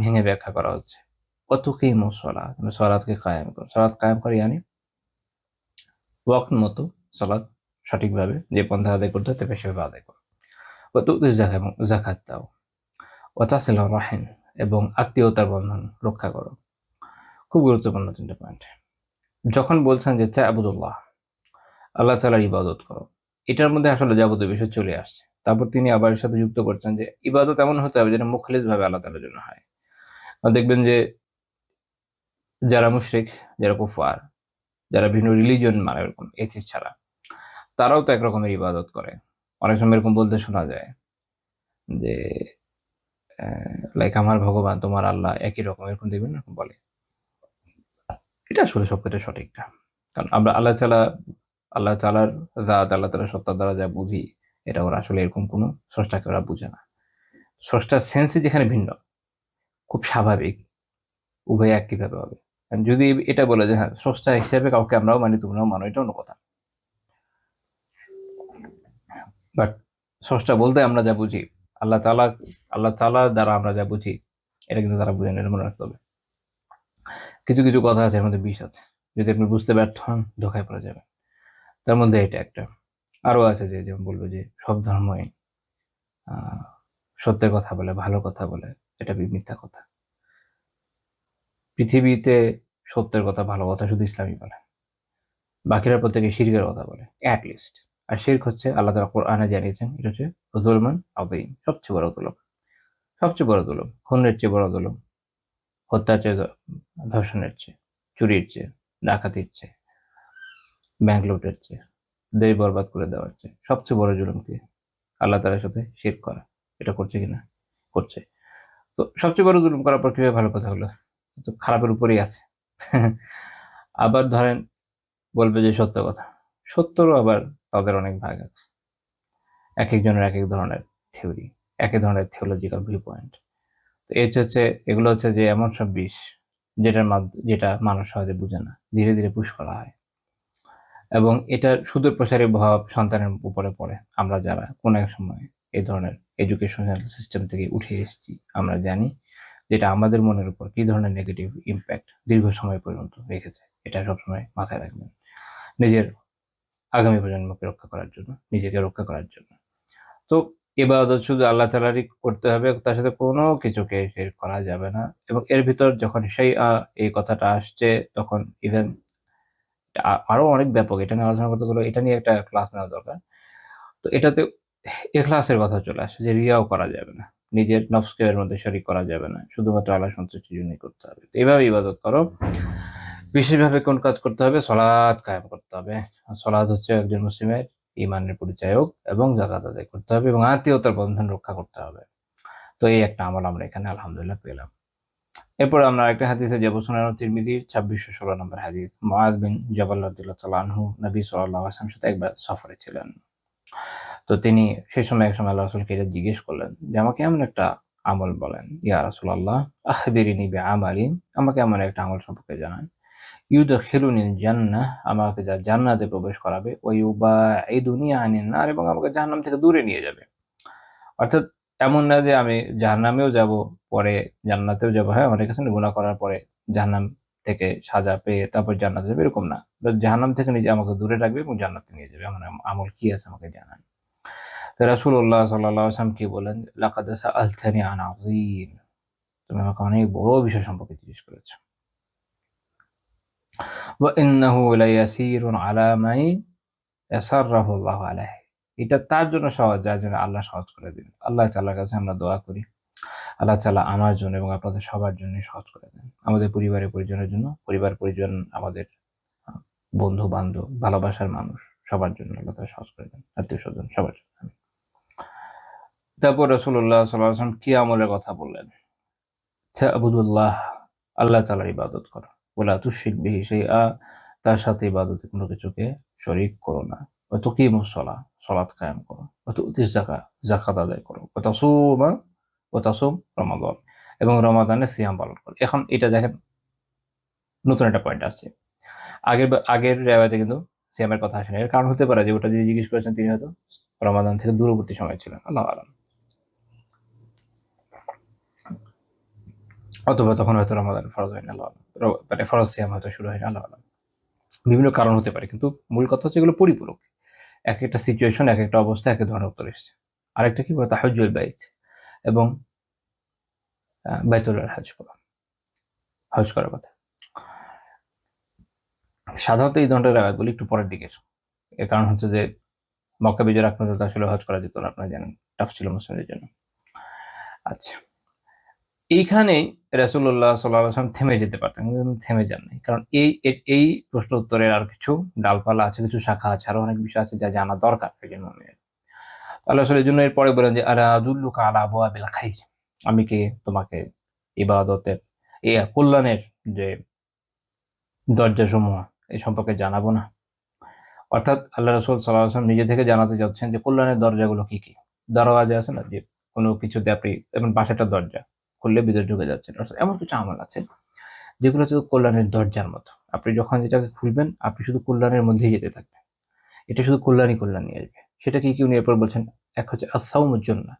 ভেঙে ব্যাখ্যা করা হচ্ছে। ওয়াতুকিমুস সালাত, মানে সালাতকে কায়েম করো। সালাত কায়েম করা ইয়ানি ওয়াক্ত মতো সালাত সঠিকভাবে যে পন্থায় আদায় করতে হয় তাকে সেভাবে আদায় করো। ওয়াতুতিজ যাকাত, এবং যাকাত দাও। ওয়াতাসিলুর রাহিম, এবং আত্মীয়তার বন্ধন রক্ষা করো। খুব গুরুত্বপূর্ণ ৩ টা পয়েন্ট। যখন বলছেন যে তা'বুদুল্লাহ, আল্লাহ তাআলার ইবাদত করো, এটার মধ্যে আসলে যাবতীয় বিষয় চলে আসছে। তারপর তিনি আবার এর সাথে যুক্ত করছেন যে ইবাদত এমন হতে হবে যেটা মুখলিসভাবে আল্লাহ তাআলার জন্য হয়। দেখবেন যে যারা মুশরিক, যারা কুফার, যারা ভিন্ন রিলিজিয়ন মানে এরকম এথিস্ট ছাড়া, তারাও তো একরকমের ইবাদত করে। অনেক সময় এরকম বলতে শোনা যায় যে লাইক আমার ভগবান তোমার আল্লাহ একই রকম, এরকম দেখবেন এরকম বলে। এটা আসলে সবকিছু সঠিক না। কারণ আমরা আল্লাহ তাআলার জাত, আল্লাহ তাআলার সত্তা দ্বারা যা বুঝি, এটা ওরা আসলে এরকম কোনো স্রষ্টাকে ওরা বুঝে না। স্রষ্টার সেন্সই যেখানে ভিন্ন, খুব স্বাভাবিক উভয় একইভাবে হবে। আর যদি এটা বলে যে হ্যাঁ স্রষ্টা হিসেবে কাউকে আমরাও মানি তোমরাও মানো, এটা অন্য কথা। বাট স্রষ্টা বলতে আমরা যা বুঝি, আল্লাহ তাআলা আল্লাহ তাআলার দ্বারা আমরা যা বুঝি, এটা কিন্তু তারা বুঝেন, এটা মনে রাখতে হবে। কিছু কিছু কথা আছে, এর মধ্যে বিষ আছে। যদি আপনি বুঝতে ব্যর্থ হন, ধোঁকায় পড়ে যাবেন। তার মধ্যে এটা একটা। আরো আছে যে যেমন বলবো যে সব ধর্মই আহ সত্যের কথা বলে, ভালো কথা বলে, এটা মিথ্যা কথা। পৃথিবীতে সত্যের কথা, ভালো কথা শুধু ইসলামই বলে, বাকিরা প্রত্যেকে শিরকের কথা বলে লিস্ট। আর শিরক হচ্ছে আল্লাহ তাআলা কোরআনে জানিয়েছেন, এটা হচ্ছে যুলমান আযীম, সবচেয়ে বড় জুলুম। সবচেয়ে বড় জুলুম, খুনের চেয়ে বড় জুলুম, হত্যার চেয়ে, ধর্ষণের চেয়ে, চুরির চেয়ে, ডাকাতির চেয়ে, ব্যাংক লুটের চেয়ে, দেশ বরবাদ করে দেওয়ার চেয়ে সবচেয়ে বড় জুলুম কি? আল্লাহ তাআলার সাথে শিরক করা। এটা করছে কিনা? করছে। তো সবচেয়ে বড় জুলুম করার পর কিভাবে ভালো কথা হলো? তো খারাপের উপরেই আছে। আবার ধরেন বলবে যে সত্য কথা, সত্যরও আবার তাদের অনেক ভাগ আছে। এক একজনের এক এক ধরনের থিওরি, এক এক ধরনের থিওলজিক্যাল ভিউ পয়েন্ট। তো হচ্ছে, এগুলো হচ্ছে যে এমন সব বিষ যেটা মানুষ সহজে বুঝে না, ধীরে ধীরে পুশ করা হয়। এবং এটার সুদূর প্রসারী প্রভাব সন্তানের উপরে পড়ে। আমরা যারা কোনো এক সময় এই ধরনের এডুকেশনাল সিস্টেম থেকে উঠে এসেছি, আমরা জানি যেটা আমাদের মনের উপর কি ধরনের নেগেটিভ ইম্প্যাক্ট দীর্ঘ সময় পর্যন্ত রেখেছে। এটা সবসময় মাথায় রাখবেন, নিজের আগামী প্রজন্মকে রক্ষা করার জন্য, নিজেকে রক্ষা করার জন্য। তো ইবাদত শুধু আল্লাহ তাআলারই করতে হবে, তার সাথে কোনো কিছুকে শিরক করা যাবে না। এবং এর ভিতর যখন সেই এই কথাটা আসছে, তখন ইভেন আরো অনেক ব্যাপক, এটা নিয়ে আলোচনা করতে গেলে এটা নিয়ে একটা ক্লাস নেওয়া দরকার। তো এটাতে ইখলাসের কথা চলে আসে, যে রিয়াও করা যাবে না, নিজের নফসকে এর মধ্যে শরীক করা যাবে না, শুধুমাত্র আল্লাহ সন্তুষ্টির জন্যই করতে হবে। তো এইভাবে ইবাদত করো। বিশেষভাবে কোন কাজ করতে হবে? সলাৎ কায়েম করতে হবে। সলাৎ হচ্ছে একজন মুসলিমের ঈমানের পরিচায়ক, এবং যাকাত আদায় করতে হবে, এবং আত্মীয়তার বন্ধন রক্ষা করতে হবে। তো এই একটা আমল আমরা এখানে আলহামদুলিল্লাহ পেলাম। এরপর আমরা একটা হাদিসে যাব, সুনান তিরমিজির 2616 নম্বর হাদিস। মুআয বিন জাবাল রাদিয়াল্লাহু তাআলা আনহু নবী সাল্লাল্লাহু আলাইহি ওয়াসাল্লামের সাথে একবার সফরে ছিলেন। তো তিনি সেই সময় এক সময় আল্লাহ রাসূলকে এটা জিজ্ঞেস করলেন যে আমাকে এমন একটা আমল বলেন, ইয়া রাসূলুল্লাহ আখবিরিনি বিআমালিন, আমাকে এমন একটা আমল সম্পর্কে জানান, ইউদখিলুনিল জান্নাহ, আমাকে যা জান্নাতে প্রবেশ করাবে, ওয়া ইউবাঈদুনি আনিন নার, এবং আমাকে জাহান্নাম থেকে দূরে নিয়ে যাবে। অর্থাৎ এমন না যে আমি জাহান্নামেও যাব, পরে জান্নাতেও যাব। হ্যাঁ, অনেক আছে না গুনাহ করার পরে জাহান্নাম থেকে সাজা পেয়ে তারপর জান্নাতে যাবে, এরকম না। জাহান্নাম থেকে নিজে আমাকে দূরে রাখবে এবং জান্নাতে নিয়ে যাবে, এমন আমল কি আছে আমাকে জানান। তো রাসূলুল্লাহ সাল্লাল্লাহু আলাইহি ওয়াসাল্লাম কি বলেন? লাকাদ সাআলতানি আন আযীম, তুমি আমাকে অনেক বড় বিষয় সম্পর্কে জিজ্ঞেস করেছো। ওয়া ইন্নাহু লায়াসীরুন আলা মান ইয়াসাররাহু আল্লাহু আলাইহি, এটা তার জন্য সহজ যার জন্য আল্লাহ সহজ করে দিবেন। আল্লাহ তাআলার কাছে আমরা দোয়া করি, আল্লাহ তাআলা আমার জন্য এবং আপনাদের সবার জন্য সহজ করে দেন। আমাদের পরিবারের পরিজনের জন্য, পরিবার পরিজন, আমাদের আ বন্ধু-বান্ধব, ভালোবাসার মানুষ সবার জন্য আল্লাহ তাআলা সহজ করে দেন। আত্মীয়স্বজন সবার জন্য। আমিন। তারপর রাসূলুল্লাহ সাল্লাল্লাহু আলাইহি ওয়াসাল্লাম কি আমলের কথা বললেন? তা'বুদুল্লাহ, আল্লাহ তাআলার ইবাদত করো। ওয়ালা তুশরিক বিহি শাইআ, তার সাথে ইবাদতে কোনো কিছুকে শরীক করো না। ওয়া তুকিমুস সালাহ, সালাত কায়েম করো। ওয়া তু'তিজ যাকাত, যাকাত আদায় করো। ওয়া তাসুম রমাদান, এবং রমাদানে সিয়াম পালন করো। এখন এটা দেখেন, নতুন একটা পয়েন্ট আসছে। আগের রিওয়ায়াতে কিন্তু সিয়ামের কথা আসেনি। এর কারণ হতে পারে যে ওটা যিনি জিজ্ঞেস করেছেন তিনি হয়তো রমাদান থেকে দূরবর্তী সময় ছিলেন। আল্লাহু আ'লাম। অথবা তখন হয়তো রমাদান ফরজ হয়নি, আল্লাহু আ'লাম। মানে ফরজ সিয়াম হয়তো শুরু হয়নি, আল্লাহু আ'লাম। বিভিন্ন কারণ হতে পারে, কিন্তু মূল কথা হচ্ছে এগুলো পরিপূরক। একেকটা সিচুয়েশন, একেকটা অবস্থায় একেক ধরনের উত্তর এসছে। আরেকটা কি বলে তাহাজ্জুল বাইত, এবং বাইতুল্লাহর হজ করার কথা। সাধারণত এই ধরনের রিওয়ায়াতগুলো একটু পরের দিকের। এর কারণ হচ্ছে যে মক্কা বিজয়ের আগ পর্যন্ত আসলে হজ করা যেত না, আপনারা জানেন, টাফ ছিল মুসলিমদের জন্য। আচ্ছা, এইখানেই রাসূলুল্লাহ সাল্লাল্লাহু আলাইহি ওয়াসাল্লাম থেমে যেতে পারতেন, কিন্তু থেমে যান নাই। কারণ এই প্রশ্ন উত্তরের আর কিছু ডালপালা আছে, কিছু শাখা আছে, আরো অনেক বিষয় আছে যা জানা দরকার একজন মুমিনের। আল্লাহ রাসূল এজন্য এরপরে বলেন যে, আলা আদুল্লুকা আলা আবওয়াবিল খাইর, আমি কি তোমাকে ইবাদতের কল্যাণের যে দরজাসমূহ এই সম্পর্কে জানাবো না? অর্থাৎ আল্লাহ রাসূল সাল্লাল্লাহু আলাইহি ওয়াসাল্লাম নিজে থেকে জানাতে যাচ্ছেন যে কল্যাণের দরজাগুলো কি, কি? দরওয়াজা আছে না, যে কোনো কিছুতে আপনি যেমন বাসাটার দরজা খুললে ভিতরে ঢুকে যাচ্ছেন। অর্থাৎ এমন কিছু আমল আছে যেগুলো হচ্ছে কল্যাণের দরজার মতো। আপনি যখন এটাকে খুলবেন, আপনি শুধু কল্যাণের মধ্যেই যেতে থাকবেন। এটা শুধু কল্যাণই কল্যাণ নিয়ে আসবে। সেটা কি, কি উনি এরপর বলছেন? এক হচ্ছে আস-সাওমুজ জান্নাহ।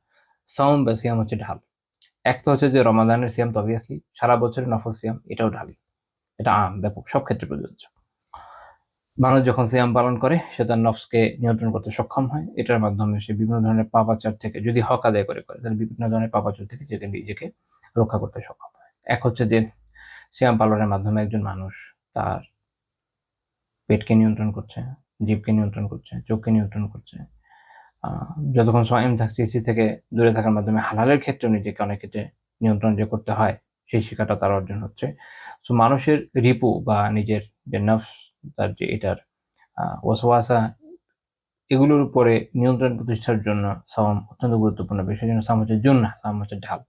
সাওম বা সিয়াম হচ্ছে ঢাল। এক তো হচ্ছে যে রমাদানের সিয়াম তো obviously সারা বছরের নফল সিয়াম, এটাও ঢালি। এটা ব্যাপক, সব ক্ষেত্রে প্রযোজ্য। মানুষ যখন সিয়াম পালন করে সে তার নফসকে নিয়ন্ত্রণ করতে সক্ষম হয়। এটার মাধ্যমে সে বিভিন্ন ধরনের পাপাচার থেকে, যদি হক আদায় করে, তাহলে বিভিন্ন ধরনের পাপাচার থেকে নিজেকে রক্ষা করতে সক্ষম হয়। এক হচ্ছে যে সিয়াম পালনের মাধ্যমে একজন মানুষ তার পেটকে নিয়ন্ত্রণ করছে, জিহ্বাকে নিয়ন্ত্রণ করছে, চোখকে নিয়ন্ত্রণ করছে। আ যতক্ষণ সায়েম থাকছে ইসি থেকে দূরে থাকার মাধ্যমে হালালের ক্ষেত্রেও নিজেকে অনেক ক্ষেত্রে নিয়ন্ত্রণ যে করতে হয়, সেই শিক্ষাটা তার অর্জন হচ্ছে। সো মানুষের রিপু বা নিজের যে নফস, তার যে এটার ওয়াসওয়াসা, এগুলোর উপরে নিয়ন্ত্রণ প্রতিষ্ঠার জন্য সাওম অত্যন্ত গুরুত্বপূর্ণ বিষয়। সেজন্য সাওম হচ্ছে জুন্নাহ, সাওম হচ্ছে ঢাল।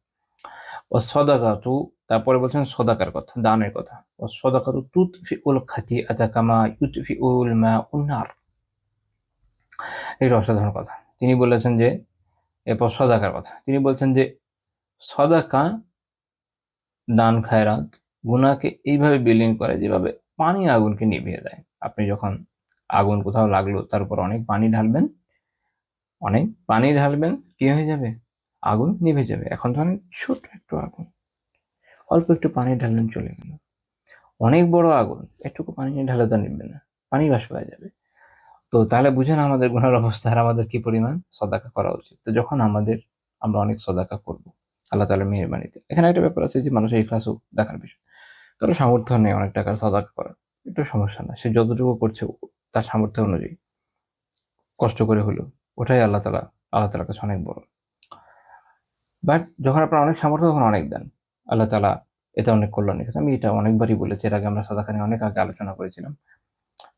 ওয়াস-সাদাকাতু, তারপরে বলছেন সদাকার কথা, দানের কথা। ওয়াস-সাদাকাতু তুতফিউল খাতিআতা কামা ইউতফিউল মাউন নার। এটা অসাধারণ কথা। তিনি বলেছেন যে, এরপর সদাকার কথা। তিনি বলছেন যে, সদাকা, দান খায়রাত গুনাহকে এইভাবে বিলীন করে যেভাবে পানি আগুনকে নিভিয়ে দেয়। আপনি যখন আগুন কোথাও লাগলো, তার উপর অনেক পানি ঢালবেন, কি হয়ে যাবে? আগুন নিভে যাবে। এখন ধরেন ছোট একটু আগুন, অল্প একটু পানি ঢাললেন, চলে গেল। অনেক বড় আগুন, একটুকু পানি ঢালে তো নিভবে না, পানি বাষ্প হয়ে যাবে। তো তাহলে বুঝেন আমাদের গুনার অবস্থা আর আমাদের কি পরিমাণ সদাকা করা উচিত। তো যখন আমরা অনেক সদাকা করব আল্লাহ তাআলার মেহেরবানিতে। এখানে একটা ব্যাপার আছে যে মানুষের ইখলাসও দেখার বিষয়। কারো সামর্থ্য নেই অনেক টাকার সদাকা করার, এটা সমস্যা না। সে যতটুকু করছে তার সামর্থ্য অনুযায়ী কষ্ট করে হলেও, ওটাই আল্লাহ তাআলার কাছে অনেক বড়। বাট যখন আপনার অনেক সামর্থ্য, তখন অনেক দেন। আল্লাহ তাআলা এটা অনেক কল্যাণের কথা। আমি এটা অনেকবারই বলেছি। এর আগে আমরা সাদাকা নিয়ে অনেক আগে আলোচনা করেছিলাম।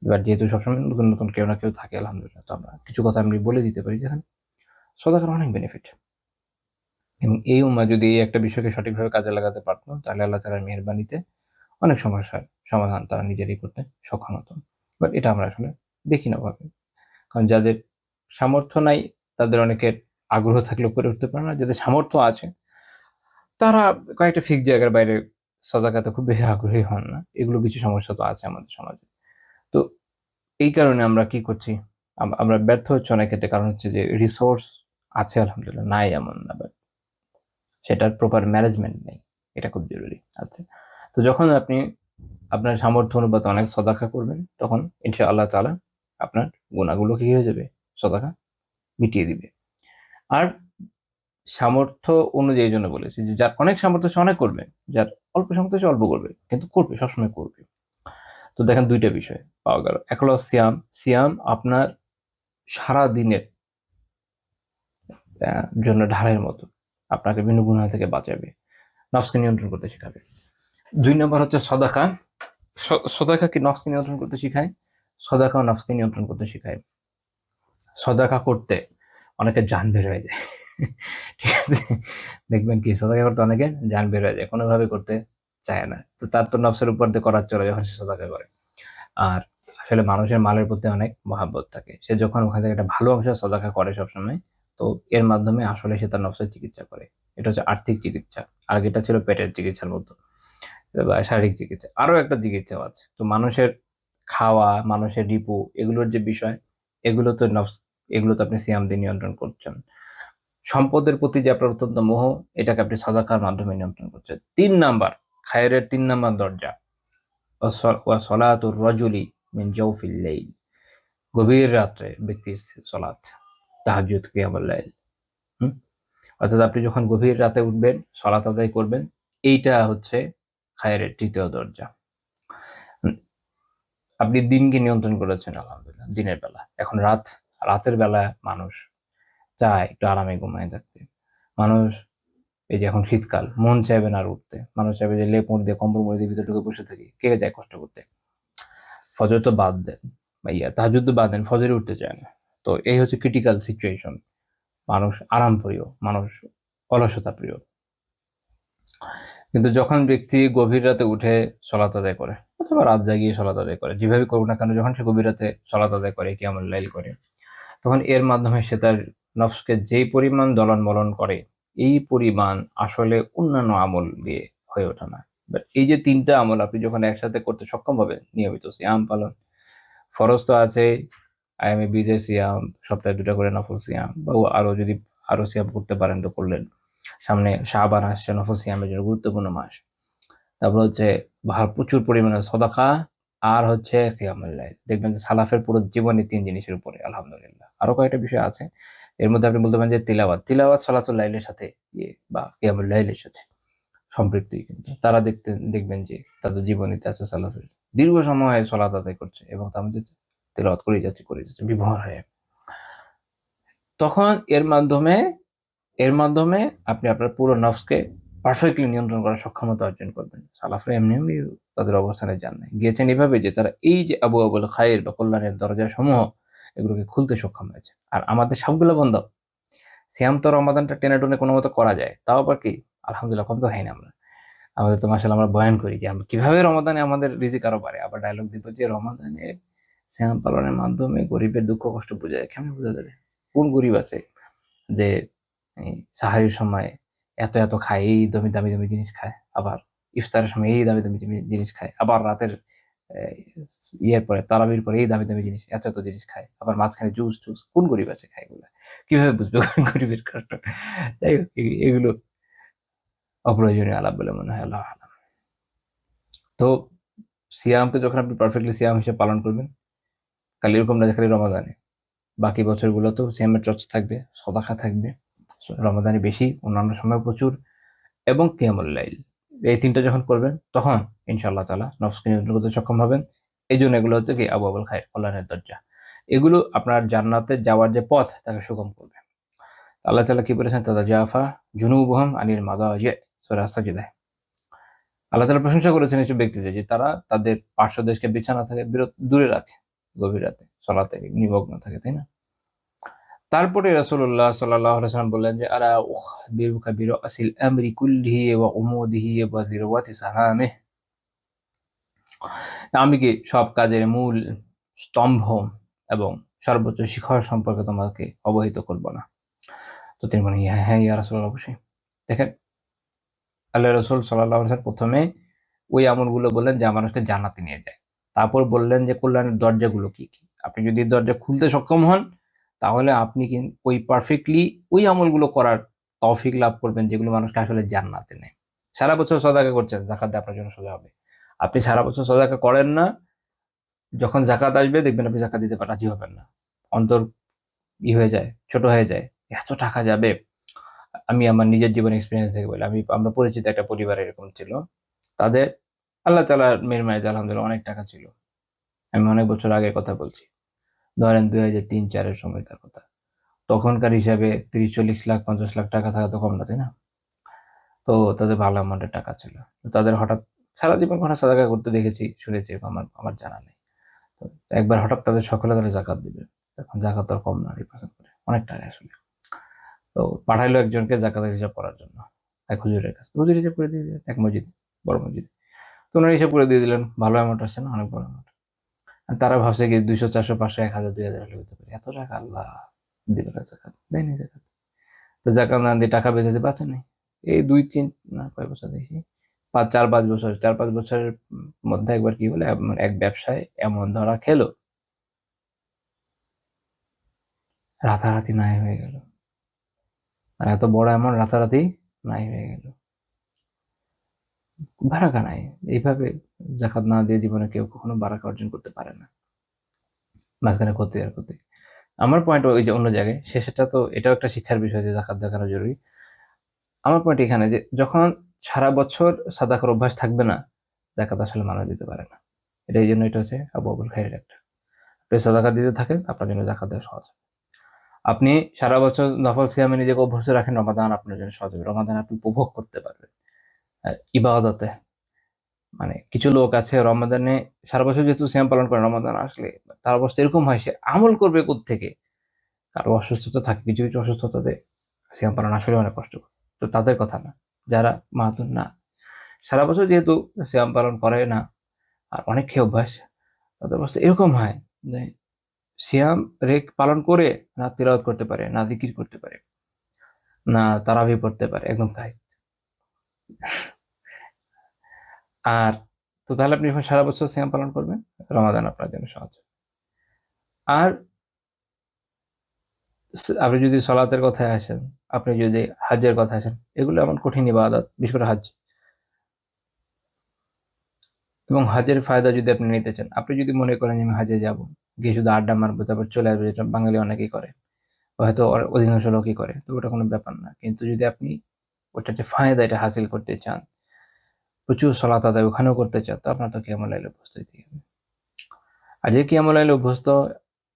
এবার যেহেতু সবসময় নতুন, নতুন কেউ না কেউ থাকে আলহামদুলিল্লাহ। তো আমরা কিছু কথা আমি বলে দিতে পারি, যেখানে সদাকার অনেক বেনিফিট। এবং এই উম্মাহ যদি এই একটা বিষয়কে সঠিকভাবে কাজে লাগাতে পারত, তাহলে আল্লাহ তাআলার মেহেরবানিতে অনেক সমস্যার সমাধান তারা নিজেরাই করতে সক্ষম হতো। বাট এটা আমরা আসলে দেখি না ওভাবে। কারণ যাদের সামর্থ্য নাই, তাদের অনেকের আগ্রহ থাকলেও করে উঠতে পারে না। যাদের সামর্থ্য আছে, তারা কয়েকটা ফিক্সড জায়গার বাইরে সদাকাতে খুব বেশি আগ্রহী হন না। এগুলো কিছু সমস্যা তো আছে আমাদের সমাজে। তো এই কারণে আমরা কি করছি? আমরা ব্যর্থ হচ্ছি অনেক ক্ষেত্রে। কারণ হচ্ছে যে রিসোর্স আছে আলহামদুলিল্লাহ, নাই এমন না। বাট সেটার প্রপার ম্যানেজমেন্ট নেই। এটা খুব জরুরি। আচ্ছা। তো যখন আপনি আপনার সামর্থ্য অনুপাতে অনেক সদাকা করবেন, তখন ইনশাআল্লাহ তাআলা আপনার গুনাহগুলো কি হয়ে যাবে? সদাকা মিটিয়ে দিবে। আর সামর্থ্য অনুযায়ী এইজন্য বলেছি যে যার অনেক সামর্থ্য সে অনেক করবে। যার অল্প সামর্থ্য সে অল্প করবে। কিন্তু করবে, সবসময় করবে। তো দেখেন ২ টা বিষয় পাওয়া গেল। এক হলো সিয়াম। সিয়াম আপনার সারাদিনের জন্য ঢালের মতো। আপনাকে বিভিন্ন গুনাহ থেকে বাঁচাবে। নফসকে নিয়ন্ত্রণ করতে শেখাবে। ২ নাম্বার হচ্ছে সদাকা। সদাকা কি নফসকে নিয়ন্ত্রণ করতে শিখায়? সদাকাও নফসকে নিয়ন্ত্রণ করতে শিখায়। সদাকা করতে অনেকের জান বের হয়ে যায়। ঠিক আছে? দেখবেন কি সদাকা করতে অনেকের জান বের হয়ে যায়। কোনোভাবে করতে চায় না। তো তার তো নফসের উপর দিয়ে করার চলে যখন সে সদাকা করে। আর আসলে মানুষের মালের প্রতি অনেক মহাব্বত থাকে। সে যখন ওখান থেকে একটা ভালো অংশ সদাকা করে সবসময়, তো এর মাধ্যমে আসলে সে তার নফসের চিকিৎসা করে। এটা হচ্ছে আর্থিক চিকিৎসা। আর এটা ছিল পেটের চিকিৎসার মতো। বা শারীরিক চিকিৎসা। আরো একটা চিকিৎসাও আছে। তো মানুষের খাওয়া, মানুষের রিপু, এগুলোর যে বিষয়, এগুলো তো নফস, এগুলো তো আপনি সিয়াম দিয়ে নিয়ন্ত্রণ করছেন। সম্পদের প্রতি যে আপনার অত্যন্ত মোহ, এটাকে আপনি সাদাকার মাধ্যমে নিয়ন্ত্রণ করছেন। ৩ নাম্বার, খায়রের ৩ নাম্বার দরজা, ওয়া সলাতুর রাজুলি মিন জাওফিল লাইল। গভীর রাত্রে ব্যক্তির সলাত, তাহাজ্জুদ, কিয়ামুল লাইল। হুম? অর্থাৎ আপনি যখন গভীর রাতে উঠবেন, সলাত আদায় করবেন, এইটা হচ্ছে খায়রের ৩য় দরজা। হুম, আপনি দিনকে নিয়ন্ত্রণ করেছেন আলহামদুলিল্লাহ, দিনের বেলা। এখন রাতের বেলা মানুষ চায় একটু আরামে ঘুমায়ে থাকতে। মানুষ এই যে এখন শীতকাল, মন চাইবে না আর উঠতে, মানুষ চাইবে যে লেপ মুড়ি দিয়ে কম্বল মুড়ি দিয়ে ভিতরে ঢুকে বসে থাকি, কে যায় কষ্ট করতে। ফজর তো বাদ দেন, বা তাহাজ্জুদ তো বাদ দেন, ফজরে উঠতে চায় না। তো এই হচ্ছে ক্রিটিক্যাল সিচুয়েশন। মানুষ আরাম প্রিয়, মানুষ অলসতা প্রিয়। কিন্তু যখন ব্যক্তি গভীর রাতে উঠে সলাত আদায় করে, অথবা রাত জাগিয়ে সলাত আদায় করে, যেভাবে করুক না কেন, যখন সে গভীর রাতে সলাত আদায় করে, কিয়ামুল লাইল করে, তখন এর মাধ্যমে সে তার নফসকে যেই পরিমাণ দলন বলন করে, এই পরিমাণ আসলে অন্যান্য আমল দিয়ে হয়ে ওঠে না। বাট এই যে তিনটা আমল আপনি যখন একসাথে করতে সক্ষম হবেন, নিয়মিত সিয়াম পালন, ফরজ তো আছে আয়ামে বীজের সিয়াম, সপ্তাহে 2টা করে নফল সিয়াম, বা আরো যদি আরো সিয়াম করতে পারেন তো করলেন। সামনে শাবান আসছে, নফল সিয়ামের জন্য গুরুত্বপূর্ণ মাস। তারপর হচ্ছে প্রচুর পরিমাণে সদাকা, আর হচ্ছে কিয়ামুল লাইল। দেখবেন যে সালাফের পুরো জীবনই 3 জিনিসের উপরে, আলহামদুলিল্লাহ। আরো কয়েকটা বিষয় আছে, এর মধ্যে আপনি বলতে পারেন যে তিলাওয়াত সালাতুল লাইলের সাথে বা কিয়ামুল লাইলের সাথে সম্পৃক্ত। কিন্তু তারা দেখবেন যে তাদের জীবনীতে আছে সালাফের দীর্ঘ সময় সালাত আদায় করছে এবং তার মধ্যে তিলাওয়াত করে যাচ্ছে বিভোর হয়ে। তখন এর মাধ্যমে আপনি আপনার পুরো নফসকে পারফেক্টলি নিয়ন্ত্রণ করার সক্ষমতা অর্জন করবেন। সালাফরা এমনি এমনি তাদের অবস্থানে যান নাই, গিয়েছেন এভাবে যে তারা এই যে আবু আবুল খায়ের বা কল্যাণের দরজা সমূহ, এগুলোকে খুলতে সক্ষম হয়েছে। আর আমাদের সবগুলো বন্ধ। সিয়াম তো রমাদানটা টেনে টুনে কোনো মতো করা যায়, তাও আবার কি আলহামদুলিল্লাহ কম তো হয় না। আমাদের তো মাশাআল্লাহ আমরা বয়ান করি যে আমরা কিভাবে রমাদানে আমাদের রিজিক আরো বাড়ে, আবার ডায়লগ দিব যে রমাদানে সিয়াম পালনের মাধ্যমে গরিবের দুঃখ কষ্ট বোঝা যায়। কেমন বোঝা যাবে? কোন গরিব আছে যে এই সাহারির সময় এত এত খায়, এই দামি দামি দামি জিনিস খায়, আবার ইফতারের সময় এই দামি দামি জিনিস খায়, আবার রাতের ইয়ের পরে তারাবির পরে এই দামি দামি জিনিস, এত এত জিনিস খায়, আবার মাঝখানে জুস টুস। কোন গরিব আছে খায় এগুলা? কিভাবে বুঝবে গরিবের কষ্ট? যাই হোক, এগুলো অপ্রয়োজনীয় আলাপ বলে মনে হয়, আল্লাহ আলাম। তো সিয়ামকে যখন আপনি পারফেক্টলি সিয়াম হিসেবে পালন করবেন, খালি এরকম না যে খালি রমাদানে, বাকি বছরগুলোতেও সিয়ামের চর্চা থাকবে, সদাকা থাকবে, রমাদানে বেশি, অন্যান্য সময় প্রচুর, এবং কিয়ামুল লাইল। এই 3টা যখন করবেন তখন ইনশাআল্লাহ তাআলা নফসকে নিয়ন্ত্রণ করতে সক্ষম হবেন। এই জন্য এগুলো হচ্ছে কি আবু আবুল খায়ের, কল্যাণের দরজা। এগুলো আপনার জান্নাতে যাওয়ার যে পথ তাকে সুগম করবে। আল্লাহ তাআলা কি বলেছেন? তাতাজাফা জুনুবুহুম আনিল মাদাজি', সূরা সাজদায়। আল্লাহ তাআলা প্রশংসা করেছেন এসব ব্যক্তিদের যে তারা তাদের পার্শ্বদেশকে বিছানা থেকে দূরে রাখে, গভীর রাতে সালাতে নিমগ্ন থাকে, তাই না? তারপরে রাসূলুল্লাহ সাল্লাল্লাহু আলাইহি ওয়াসাল্লাম বললেন যে আলা উখবিরুকা বিরাসিল আমরি কুল্লিহি ওয়া উমুদিহি ওয়া যিরওয়াতি সাহামিহি, আমি কি সব কাজের মূল, স্তম্ভ এবং সর্বোচ্চ শিখর সম্পর্কে তোমাকে অবহিত করব না? তো তিনি বলেন, হ্যাঁ হ্যাঁ ইয়া রাসূলুল্লাহ, অবশ্যই। দেখেন, আল্লাহ রাসূল সাল্লাল্লাহু আলাইহি ওয়াসাল্লাম প্রথমে ওই আমলগুলো বললেন যা মানুষকে জান্নাতে নিয়ে যায়। তারপর বললেন যে কল্যাণের দরজাগুলো কি কি। আপনি যদি দরজা খুলতে সক্ষম হন, তাহলে আপনি ওই পারফেক্টলি ওই আমলগুলো করার তৌফিক লাভ করবেন যেগুলো মানুষকে আসলে জান্নাতে নেয়। সারা বছর সদাকা করছেন, যাকাত আপনার জন্য সোজা হবে। আপনি সারা বছর সদাকা করেন না, যখন যাকাত আসবে দেখবেন আপনি যাকাত দিতে রাজি হবেন না। অন্তর হয়ে যায়, ছোট হয়ে যায়। এত টাকা যাবে। আমি আমার নিজের জীবন এক্সপেরিয়েন্স থেকে বলি। আমরা পরিচিত একটা পরিবার এরকম ছিল। তাদের আল্লাহ তাআলার মেহেরবানিতে আলহামদুলিল্লাহ অনেক টাকা ছিল। আমি অনেক বছর আগের কথা বলছি। ধরেন 2003-4 এর সময়কার কথা। তখনকার হিসাবে 30-40 লাখ 50 লাখ টাকা থাকা তো কম না, তাই না? তো তাদের ভালো অ্যামাউন্টের টাকা ছিল। তো তাদের হঠাৎ সারা জীবন হঠাৎ সাদাকা করতে দেখেছি, শুনেছি, এরকম আমার আমার জানা নেই। তো একবার হঠাৎ তাদের সকলে তারা যাকাত দিবে। এখন যাকাত তো আর কম না, 8% করে। অনেক টাকা আসলে। তো পাঠাইলো একজনকে যাকাতের হিসাব করার জন্য। এক হুজুরের কাছে। হুজুর হিসাব করে দিয়ে দিলেন এক মসজিদে, বড় মসজিদে। তো উনারা হিসাব করে দিয়ে দিলেন। ভালো অ্যামাউন্ট আসছে না? অনেক বড় অ্যামাউন্ট। আর তারা ভাবছে কি 200, 400, 500, 1000, 2000 হলে হতে পারে। এত টাকা আল্লাহ দিবে না যাকাত। দেয়নি যাকাত। তো যাকাত না দিয়ে টাকা বেঁচেছে, বাঁচে নাই। এই 2-3 না কয় বছর দেখি, 4-5 বছর, 4-5 বছরের মধ্যে একবার কি হলো, এক ব্যবসায় এমন ধরা খেলো, রাতারাতি নাই হয়ে গেল। আর এত বড় অ্যামাউন্ট রাতারাতি নাই হয়ে গেল। বারাকা নাই। এইভাবে যাকাত না দিয়ে জীবনে কেউ কখনো বারাকা অর্জন করতে পারে না। মাঝখানে ক্ষতি আর ক্ষতি। আমার পয়েন্ট ওই যে অন্য জায়গায়, শেষেরটা তো এটাও একটা শিক্ষার বিষয় যে যাকাত দেখানো জরুরি। আমার পয়েন্ট এখানে যে যখন সারা বছর সাদাকার অভ্যাস থাকবে না, যাকাত আসলে মানুষ দিতে পারে না। এটা এই জন্য এটা হচ্ছে আবু আবুল খায়ের একটা। আপনি সাদাকা দিতে থাকেন, আপনার জন্য যাকাত দেওয়া সহজ। আপনি সারা বছর নফল সিয়ামে নিজেকে অভ্যস্ত রাখেন, রমাদান আপনার জন্য সহজ হবে। রমাদান আপনি উপভোগ করতে পারবেন ইবাদতে। মানে কিছু লোক আছে রমাদানে সারা বছর যেহেতু সিয়াম পালন করে, রমাদান আসলে তার অবস্থা এরকম হয়, সে আমল করবে কোত্থেকে? কারো অসুস্থতা থাকে, কিছু কিছু অসুস্থতাতে সিয়াম পালন আসলে অনেক কষ্ট। তো তাদের কথা না, যারা মাহাতুন না, সারা বছর যেহেতু সিয়াম পালন করে না আর অনেক খেয়ে অভ্যাস, তাদের অবস্থা এরকম হয় যে সিয়াম পালন করে না তিলাওয়াত করতে পারে, না জিকির করতে পারে, না তারাবি পড়তে পারে, একদম খায়। আর তো তাহলে আপনি যখন সারা বছর সিয়াম পালন করবেন, রমাদান আপনার জন্য সহজ। আর আপনি যদি সলাতের কথায় আসেন, আপনি যদি হাজ্জের কথা আসেন, এগুলো এমন কঠিন ইবাদত, বিশেষ করে হাজ্জ। এবং হাজের ফায়দা যদি আপনি নিতে চান, আপনি যদি মনে করেন যে আমি হাজে যাব, গিয়ে শুধু আড্ডা মারবো তারপর চলে আসবো, যেটা বাঙালি অনেকেই করে, হয়তো অধিকাংশ লোকই করে, তো ওটা কোনো ব্যাপার না। কিন্তু যদি আপনি ওটার যে ফায়দা এটা হাসিল করতে চান, প্রচুর সলাত আদায় ওখানেও করতে চান, তো আপনার তো কিয়ামুল লাইলে অভ্যস্ত হইতে হবে। আর যে কিয়ামুল লাইলে অভ্যস্ত,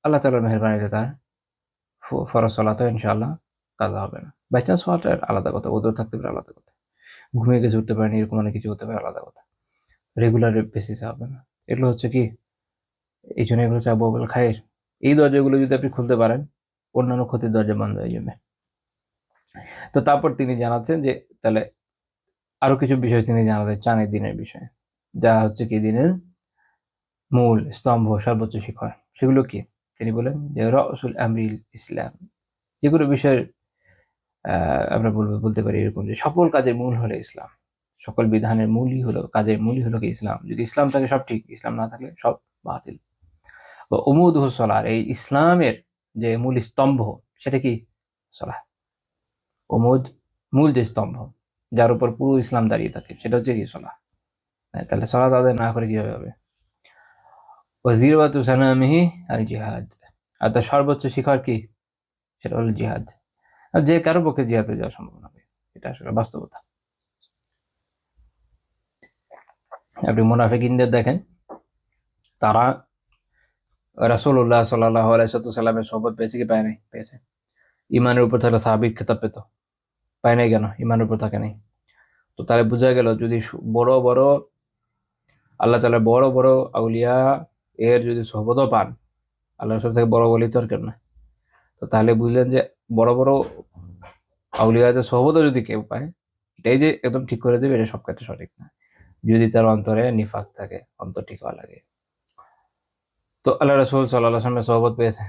আল্লাহ তাআলার মেহেরবানিতে তার ফরজ সলাতও ইনশাআল্লাহ কাজা হবে না। বাই চান্স হওয়াটা আলাদা কথা, ওদের থাকতে পারে আলাদা কথা, ঘুমিয়ে গেছে উঠতে পারেনি এরকম অনেক কিছু হতে পারে, আলাদা কথা। রেগুলার বেসিসে হবে না। এগুলো হচ্ছে কি, এই জন্য এগুলো হচ্ছে আবু আবুল খায়ের। এই দরজাগুলো যদি আপনি খুলতে পারেন, অন্যান্য ক্ষতির দরজা বন্ধ হয়ে যাবে। তো তারপর তিনি জানাচ্ছেন যে তাহলে আরো কিছু বিষয় তিনি জানাতে চান এই দিনের বিষয়ে, যা হচ্ছে কি দিনের মূল স্তম্ভ, সর্বোচ্চ শিখর। সেগুলো কি? তিনি বলেন যে রসুল আমরিল ইসলাম, যেগুলো বিষয়ের আমরা বলতে পারি এরকম যে সকল কাজের মূল হলো ইসলাম, সকল বিধানের মূলই হলো, কাজের মূলই হলো কি ইসলাম। যদি ইসলাম থাকে সব ঠিক, ইসলাম না থাকলে সব বাতিল। উমুদ সলার, এই ইসলামের যে মূল স্তম্ভ সেটা কি? সলাহ। উমুদ, মূল যে স্তম্ভ, যার উপর পুরো ইসলাম দাঁড়িয়ে থাকে, সেটা হচ্ছে কি? সলাহ। তাহলে সলাহ তাদের না করে কিভাবে হবে? ওয়াজিরওয়াতু সানামিহি আর জিহাদ, আর তার সর্বোচ্চ শিখর কি? সেটা হলো জিহাদ। আর যে কারো পক্ষে জিহাদে যাওয়া সম্ভব হবে, এটা আসলে বাস্তবতা। আপনি মুনাফিকিনদের দেখেন, তারা রাসূলুল্লাহ সাল্লাল্লাহু আলাইহি সাল্লামের সোহবত পেয়েছে কি পায় নাই? পেয়েছে। ইমানের উপর থাকলে সাহাবীর খেতাব পেত, পায় নাই কেন? ইমানের উপর থাকে নাই। তো তাহলে বোঝা গেল, যদি বড় বড় আল্লাহ তাআলা বড় বড় আউলিয়া এর যদি সোহবতও পান, আল্লাহ রাসূল থেকে বড় ওলি তো আর কেউ না। তো তাহলে বুঝলেন যে বড় বড় আউলিয়াদের সোহবতও যদি কেউ পায়, এটাই যে একদম ঠিক করে দেবে, এটা সব ক্ষেত্রে সঠিক না। যদি তার অন্তরে নিফাক থাকে, অন্তর ঠিক হওয়া লাগে। তো আল্লাহ রাসূল সাল্লাল্লাহু আলাইহি ওয়াসাল্লামের সোহবত পেয়েছে,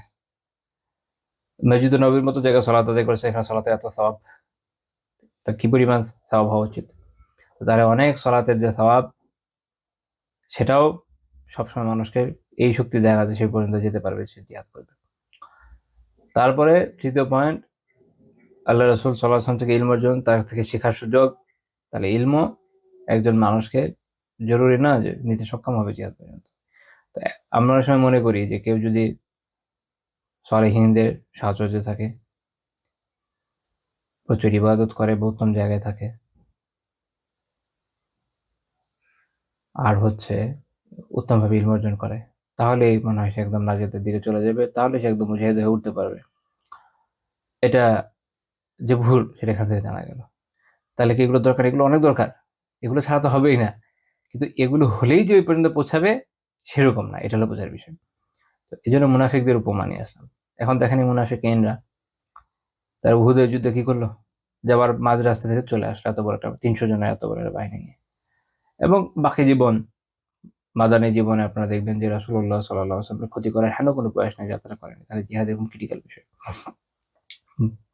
মসজিদুন নববীর মতো জায়গায় সালাত আদায় করেছে, এখানে সালাতে এত সওয়াব, তা কি পরিমাণ সওয়াব হওয়া উচিত? তাহলে অনেক সলাতের যে সওয়াব, সেটাও সবসময় মানুষকে এই শক্তি দেয় না যে সে পর্যন্ত যেতে পারবে, সে জিহাদ করবে। তারপরে তৃতীয় পয়েন্ট, আল্লাহ রাসূল সাল্লাল্লাহু আলাইহি ওয়াসাল্লাম থেকে ইলম অর্জন, তার থেকে শেখার সুযোগ। তাহলে ইলমও একজন মানুষকে জরুরি না যে নিতে সক্ষম হবে জিহাদ পর্যন্ত। তো আমরা অনেক সময় মনে করি যে কেউ যদি সালেহীনদের সাহচর্যে থাকে, প্রচুর ইবাদত করে, উত্তম জায়গায় থাকে, আর হচ্ছে উত্তমভাবে ইলম অর্জন করে, তাহলে মনে হয় সে একদম নাজাতের দিকে চলে যাবে, তাহলে সে একদম মুজাহিদ হয়ে উঠতে পারবে। এটা যে ভুল, সেটা এখান থেকে জানা গেল। তাহলে কি এগুলো দরকার? এগুলো অনেক দরকার, এগুলো ছাড়া তো হবেই না। কিন্তু এগুলো হলেই যে ওই পর্যন্ত পৌঁছাবে সেরকম না, এটা হলো বোঝার বিষয়। তো এই জন্য মুনাফিকদের উপমা নিয়ে আসলাম। এখন দেখেন এই মুনাফিকিনরা, তারা উহুদের যুদ্ধে কি করলো? যাবার মাঝ রাস্তা থেকে চলে আসলো এত বড় একটা 300 জনের এত বড় একটা বাহিনী নিয়ে। এবং বাকি জীবন, মাদানী জীবনে আপনারা দেখবেন যে রাসূলুল্লাহ সাল্লাল্লাহু আলাইহি ওয়াসাল্লামের ক্ষতি করার হেন কোনো প্রয়াস নেই, যাত্রা করেনি। তাহলে জিহাদ এরকম ক্রিটিক্যাল বিষয়,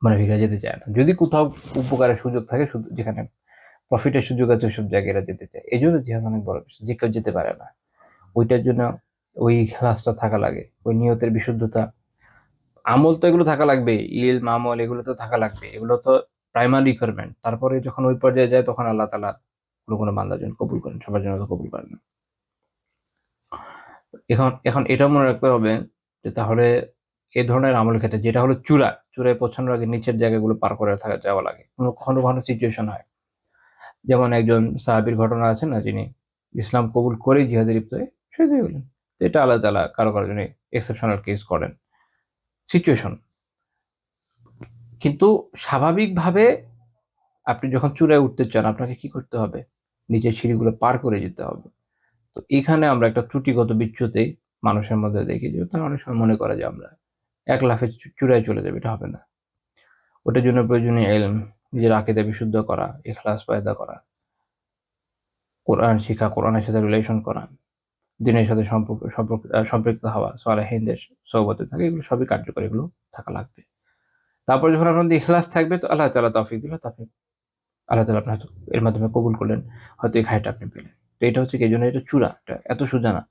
মুনাফিকরা যেতে চায় না। যদি কোথাও উপকারের সুযোগ থাকে, শুধু যেখানে প্রফিটের সুযোগ আছে, ওইসব জায়গায় এরা যেতে চায়। এই জন্য জিহাদ অনেক বড় বিষয়, যে কেউ যেতে পারে না। ওইটার জন্য ওই ইখলাসটা থাকা লাগে, ওই নিয়তের বিশুদ্ধতা। আমল তো এগুলো থাকা লাগবে, ইলম আমল এগুলো তো থাকা লাগবে, এগুলো তো প্রাইমারি রিকোয়ারমেন্ট। তারপরে যখন ওই পর্যায়ে যায়, তখন আল্লাহ তাআলা কোনো কোনো বান্দার জন্য কবুল করেন, সবার জন্য তো কবুল করেন না। এখন এখন এটাও মনে রাখতে হবে যে তাহলে এ ধরনের আমলের ক্ষেত্রে, যেটা হলো চূড়ায় পৌঁছানোর আগে নিচের জায়গাগুলো পার করে যাওয়া লাগে। কখনো কখনো সিচুয়েশন হয়, যেমন একজন সাহাবীর ঘটনা আছে না, যিনি ইসলাম কবুল করে জিহাদে লিপ্ত হয়ে শহীদ হয়ে গেলেন। তো এটা আল্লাহ তাআলা কারো কারো জন্য এক্সেপশনাল কেস করেন, সিচুয়েশন। কিন্তু স্বাভাবিকভাবে আপনি যখন চূড়ায় উঠতে চান আপনাকে কি করতে হবে? নিচের সিঁড়িগুলো পার করে যেতে হবে। তো এখানে আমরা একটা ত্রুটিগত বিচ্যুতি মানুষের মধ্যে দেখি যে তারা অনেক সময় মনে করে যে আমরা এক লাফে চূড়ায় চলে যাবো, এটা হবে না। ওটার জন্য প্রয়োজনীয় ইলম, নিজের আকীদা বিশুদ্ধ করা, ইখলাস পয়দা করা, কোরআন শিখা, কোরআনের সাথে রিলেশন করা, দ্বীনের সাথে সম্পৃক্ত হওয়া, সালেহীনদের সোহবতে থাকা, এগুলো সবই কার্যকর, এগুলো থাকা লাগবে। তারপর যখন আপনার মধ্যে ইখলাস থাকবে তো আল্লাহ তাআলা তৌফিক দিল, তখন আল্লাহ তাআলা আপনার হয়তো এর মাধ্যমে কবুল করলেন, হয়তো এই খায়টা আপনি পেলেন। তো এটা হচ্ছে কি, এই জন্য এটা চূড়া, এটা এত সোজা না।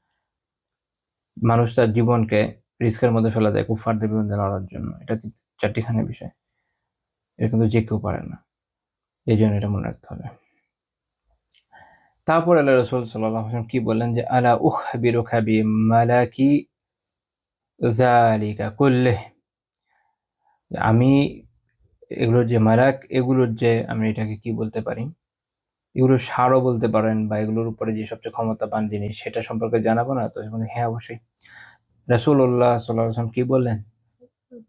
মানুষ তার জীবনকে রিস্কের মধ্যে ফেলা যায় কুফফারদের বিরুদ্ধে লড়ার জন্য, এটা কিন্তু চারটিখানি বিষয়, এটা কিন্তু যে কেউ পারে না। এই জন্য এটা মনে রাখতে হবে। তারপর আল্লাহ রাসূল সাল্লাল্লাহু আলাইহি ওয়াসাল্লাম কি বললেন যে আলা উখবিরুকা বিমালাকি যালিকা কুল্লিহ, আমি এগুলোর যে মালাক, এগুলোর যে আমি এটাকে কি বলতে পারি, এগুলোর সারও বলতে পারেন, বা এগুলোর উপরে যে সবচেয়ে ক্ষমতাবান জিনিস সেটা সম্পর্কে জানাবো না? তো হ্যাঁ, অবশ্যই। রাসূলুল্লাহ সাল্লাল্লাহু আলাইহি ওয়াসাল্লাম কি বললেন?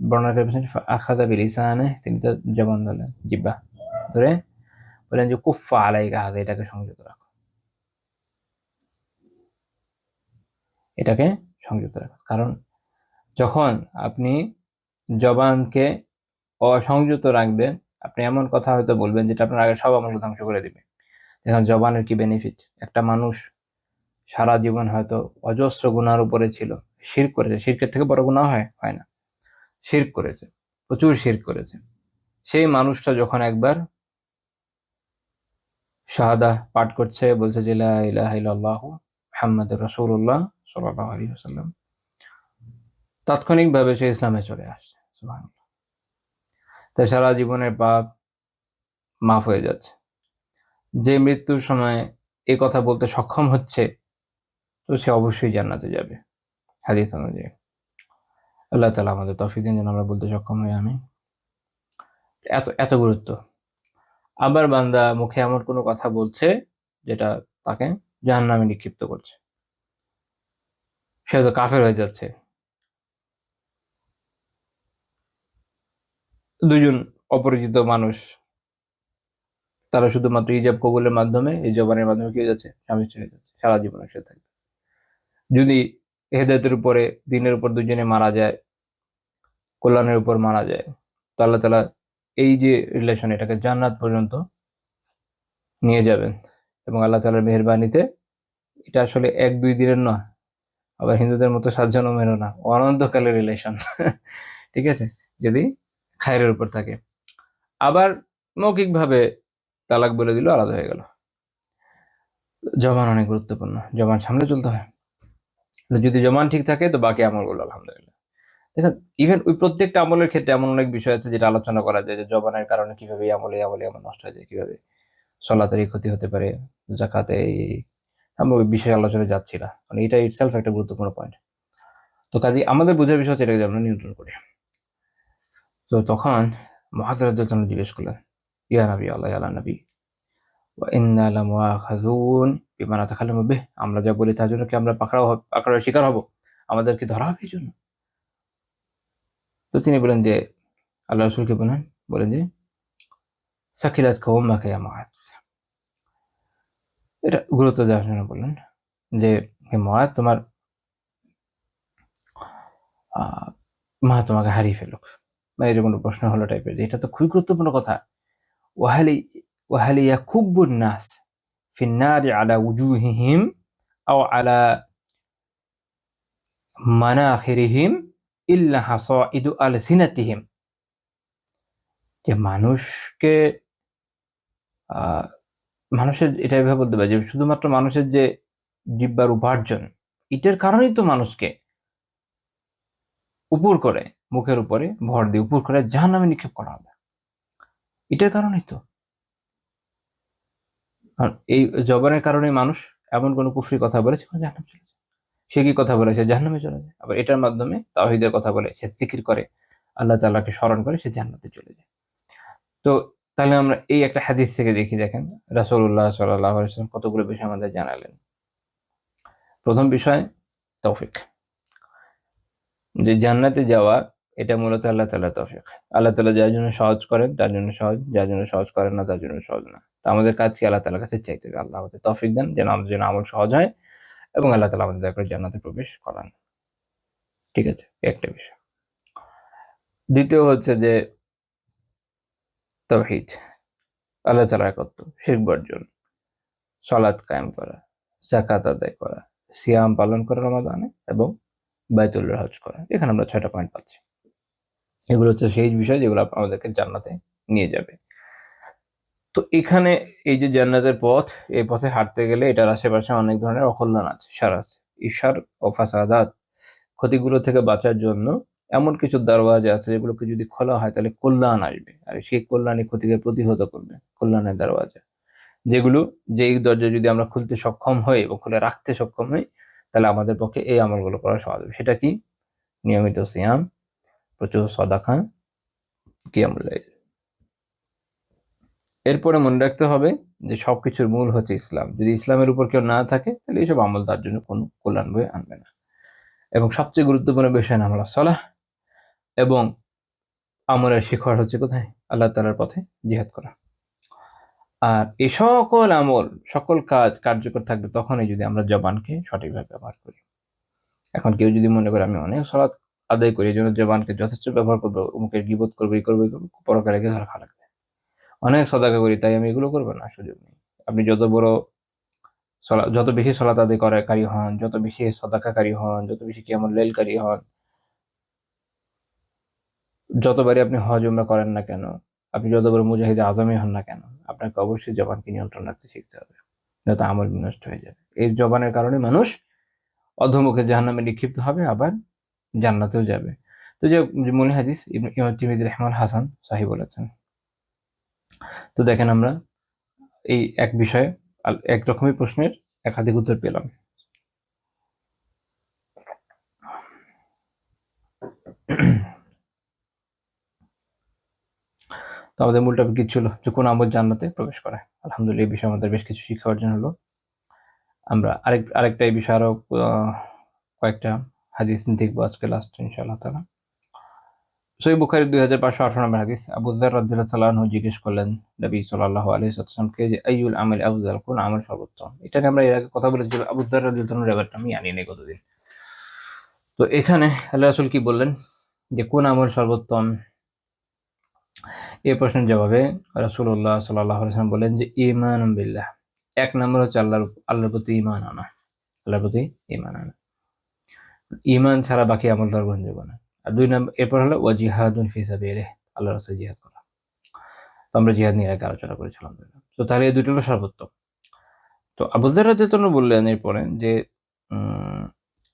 বর্ণনা করেছেন আখাযা বিলিসানিহি, তিনি তার জবান ধরলেন, জিহ্বা ধরে বললেন যে কুফফা আলাইকা হাযা, এটাকে সংযত রাখো, এটাকে সংযত রাখো। কারণ যখন আপনি জবানকে অসংযত রাখবেন, আপনি এমন কথা হয়তো বলবেন যেটা আপনার আগের সব আমল ধ্বংস করে দিবে। দেখুন জবানের কি বেনিফিট। একটা মানুষ সারা জীবন হয়তো অজস্র গুনার উপরে ছিল, শিরক করেছে, শিরকের থেকে বড় গুনাহ হয় না, শিরক করেছে, প্রচুর শিরক করেছে। সেই মানুষটা যখন একবার শাহাদা পাঠ করছে, বলছে যে লা ইলাহা ইল্লাল্লাহু মুহাম্মাদুর রাসূলুল্লাহ সাল্লাল্লাহু আলাইহি ওয়াসাল্লাম, তাৎক্ষণিকভাবে সে ইসলামে চলে আসছে। সুবহানাল্লাহ। তাই সারা জীবনের পাপ মাফ হয়ে যাচ্ছে। যে মৃত্যুর সময় এ কথা বলতে সক্ষম হচ্ছে, তো সে অবশ্যই জান্নাতে যাবে, হাদিস অনুযায়ী। আল্লাহ তাআলা আমাদের তৌফিক দিন যেন আমরা বলতে সক্ষম হই, আমিন। এত এত গুরুত্ব। আবার বান্দা মুখে এমন কোনো কথা বলছে যেটা তাকে জাহান্নামে নিক্ষিপ্ত করছে, সে হয়তো কাফের হয়ে যাচ্ছে। দুইজন অপরিচিত মানুষ, তারা শুধুমাত্র হিজাব কবুলের মাধ্যমে, এই জবানের মাধ্যমে কি হয়ে যাচ্ছে, স্বামী স্ত্রী হয়ে যাচ্ছে, সারা জীবন একসাথে থাকবে। যদি হেদায়েতের উপরে, দ্বীনের উপর দুজনে মারা যায়, কল্যাণের উপর মারা যায়, তো আল্লাহ তাআলা এই যে রিলেশন, এটাকে জান্নাত পর্যন্ত নিয়ে যাবেন। এবং আল্লাহ তাআলার মেহেরবানিতে এটা আসলে ১-২ দিনের নয়, আবার হিন্দুদের মতো ৭ জনমেরও না, অনন্তকালের রিলেশন। ঠিক আছে, যদি খায়রের উপর থাকে। আবার মৌখিকভাবে তালাক বলে দিল, আলাদা হয়ে গেল। জবান অনেক গুরুত্বপূর্ণ, জবান সামলে চলতে হয়। যদি জবান ঠিক থাকে তো বাকি আমলগুলো আলহামদুলিল্লাহ। দেখেন, ইভেন ওই প্রত্যেকটা আমলের ক্ষেত্রে এমন অনেক বিষয় আছে যেটা আলোচনা করা যায়, যে জবানের কারণে কিভাবে এই আমল নষ্ট হয়ে যায়, কিভাবে সলাতের ক্ষতি হতে পারে, জাকাতে আমরা ওই বিষয়ে আলোচনায় যাচ্ছি না, কারণ এটা ইটসেলফ একটা গুরুত্বপূর্ণ পয়েন্ট। তো কাজেই আমাদের বোঝার বিষয় হচ্ছে এটাকে আমরা নিয়ন্ত্রণ করি। তো তখন মুআয রাদিয়াল্লাহু আনহু জিজ্ঞেস করলেন, ইয়া নবী আল্লাহ, ইয়া নবী, ওয়া ইন্না লামুআখাযুন বিমা নাতাকাল্লামু বিহ, আমরা যা বলি তার জন্য কি আমরা পাকড়াওয়ের শিকার হব? আমাদের কি ধরা হবে এজন্য? তো তিনি বলেন যে, আল্লাহ রাসূলকে বলেন যে সাকিলাতকা উম্মাকা ইয়া মুআয, এটা গুরুত্ব দেওয়ার জন্য বললেন যে, হে মুআয, তোমার মা তোমাকে হারিয়ে ফেলুক, বা এরকম প্রশ্ন হলো টাইপের, যে এটা তো খুবই গুরুত্বপূর্ণ কথা। ওয়াহালি ওয়াহালি ইয়াকুব্বুন নাস ফিন নারি আলা উজুহিহিম আও আলা মানাখিরিহিম ইল্লা হাসাইদু আলসিনাতিহিম, যে মানুষকে আহ মানুষের এটা এভাবে বলতে পারে যে শুধুমাত্র মানুষের যে জিহ্বার উপার্জন, এটার কারণেই তো মানুষকে উপর করে, মুখের উপরে ভর দিয়ে উপর করে জাহান্নামে নিক্ষেপ করা হবে, এটার কারণেই তো। কারণ এই জবানের কারণে মানুষ এমন কোন কুফরি কথা বলে সেখানে জাহান্নামে চলে যায়। সে কি কথা বলে, সে জাহান্নামে চলে যায়। আবার এটার মাধ্যমে তাওহীদের কথা বলে, সে জিকির করে, আল্লাহ তাআলাকে স্মরণ করে, সে জান্নাতে চলে যায়। তো তাহলে আমরা এই একটা হাদিস থেকে দেখি, দেখেন রাসূলুল্লাহ সাল্লাল্লাহু আলাইহি ওয়াসাল্লাম কতগুলো বিষয় আমাদের জানালেন। প্রথম বিষয় তৌফিক, যে জান্নাতে যাওয়া এটা মূলত আল্লাহ তাআলার তৌফিক। আল্লাহ তাআলা যার জন্য সহজ করেন তার জন্য সহজ, যার জন্য সহজ করেন না তার জন্য সহজ না। তো আমাদের কাজ কি আল্লাহ তাআলার কাছে চাইতে হবে আল্লাহ আমাদের তৌফিক দেন যেন আমাদের জন্য আমল সহজ হয় এবং আল্লাহ তাআলা আমাদের দয়া করে জান্নাতে প্রবেশ করান। ঠিক আছে? একটা বিষয়। দ্বিতীয় হচ্ছে যে তাওহীদ, আল্লাহ তাআলার একত্ব, শিরক বর্জন, সালাত কায়েম করা, যাকাত আদায় করা, সিয়াম পালন করা রমাদানে এবং বাইতুল্লাহ হজ করা। এখানে আমরা ৬টা পয়েন্ট পাচ্ছি। এগুলো হচ্ছে সেই বিষয় যেগুলো আমাদেরকে জান্নাতে নিয়ে যাবে। তো এখানে এই যে জান্নাতের পথ, এই পথে হাঁটতে গেলে এটার আশেপাশে অনেক ধরনের অকল্যাণ আছে, শার আছে। এই শার ও ফাসাদাত, ক্ষতিগুলো থেকে বাঁচার জন্য এমন কিছু দরওয়াজা আছে যেগুলোকে যদি খোলা হয় তাহলে কল্যাণ আসবে। আর সেই কল্যাণই ক্ষতিকে প্রতিহত করবে। কল্যাণের দরওয়াজা। যেগুলো যেই দরজা যদি আমরা খুলতে সক্ষম হই এবং খুলে রাখতে সক্ষম হই তাহলে আমাদের পক্ষে এই আমলগুলো করা সহজ হবে। সেটা কি? নিয়মিত সিয়াম, প্রচুর সাদাকা, কিয়ামুল লাইল। এরপরে মনে রাখতে হবে যে সবকিছুর মূল হচ্ছে ইসলাম। যদি ইসলামের উপর কেউ না থাকে তাহলে এইসব আমল তার জন্য কোনো কল্যাণ বয়ে আনবে না। এবং সবচেয়ে গুরুত্বপূর্ণ বিষয় নাম হলো সালাহ, এবং আমলের শিখর হচ্ছে কোথায়? আল্লাহ তাআলার পথে জিহাদ করা। আর এই সকল আমল, সকল কাজ কার্যকর থাকবে তখনই যদি আমরা জবানকে সঠিকভাবে ব্যবহার করি। এখন কেউ যদি মনে করে আমি অনেক সালাত আদায় করি, এজন্য জবানকে যথেষ্ট ব্যবহার করবো, অমুকের গীবত করবো, এই করবো, পরকালে গিয়ে ধরা খাওয়া লাগবে। অনেক সাদাকা করি তাই আমি এগুলো করবো না, সুযোগ নেই। আপনি যত বড় যত বেশি সালাত আদায় কারী হন, যত বেশি সাদাকাকারী হন, যত বেশি কিয়ামুল লাইলকারী হন, যতবারই আপনি হজ উমরা করেন না কেন, আপনি যত বড় মুজাহিদে আজমই হন না কেন, আপনাকে অবশ্যই জবানকে নিয়ন্ত্রণ রাখতে শিখতে হবে, নয়তো আমল বিনষ্ট হয়ে যাবে। এই জবানের কারণে মানুষ অধোমুখে জাহান্নামে নিক্ষিপ্ত হবে, আবার জান্নাতেও যাবে। তো যে মূল হাদিস ইমাম তিরমিজি রাহিমাহুল্লাহ হাসান সহিহ বলেছেন। তো দেখেন আমরা এই এক বিষয়ে এক রকমের প্রশ্নের একাধিক উত্তর পেলাম। তো আমাদের মূল টপিক কি ছিল? যে কোন আমল জান্নাতে প্রবেশ করে। আলহামদুলিল্লাহ এই বিষয়ে আমাদের বেশ কিছু শিক্ষা অর্জন হলো। আমরা আরেকটা এই বিষয়ে আরো কয়েকটা হাদিস দেখবো আজকে লাস্ট ইনশাআল্লাহ তাআলা। সহিহ বুখারী 2518 নম্বর হাদিস, আবু যর রাদিয়াল্লাহু তাআলা আনহু জিজ্ঞেস করলেন নবী সাল্লাল্লাহু আলাইহি ওয়াসাল্লামকে যে আইয়ুল আমাল আফজাল, কোন আমল সর্বোত্তম? এটা নিয়ে আমরা এর আগে কথা বলেছি। আবু যর রাদিয়াল্লাহু তাআলার ব্যাপারটা আমি জানি না কতদিন। তো এখানে আল্লাহ রাসূল কি বললেন যে কোন আমল সর্বোত্তম? এই প্রশ্নের জবাবে রাসূলুল্লাহ সাল্লাল্লাহু আলাইহি ওয়াসাল্লাম বলেন যে ঈমানুন বিল্লাহ। এক নম্বর হচ্ছে আল্লাহর প্রতি ঈমান আনা। আল্লাহর প্রতি ঈমান আনা। ঈমান ছাড়া বাকি আমল তার গ্রহণযোগ্য না। আর ২ নম্বর এরপর হলো ওয়া জিহাদুন ফি সাবিলিহ, আল্লাহর রাস্তায় জিহাদ করা। তো আমরা জিহাদ নিয়ে আগে আলোচনা করেছিলাম। তো তাহলে এই দুটো হলো সর্বোত্তম। তো আবু যর রাদিয়াল্লাহু তাআলা বললেন এরপরে যে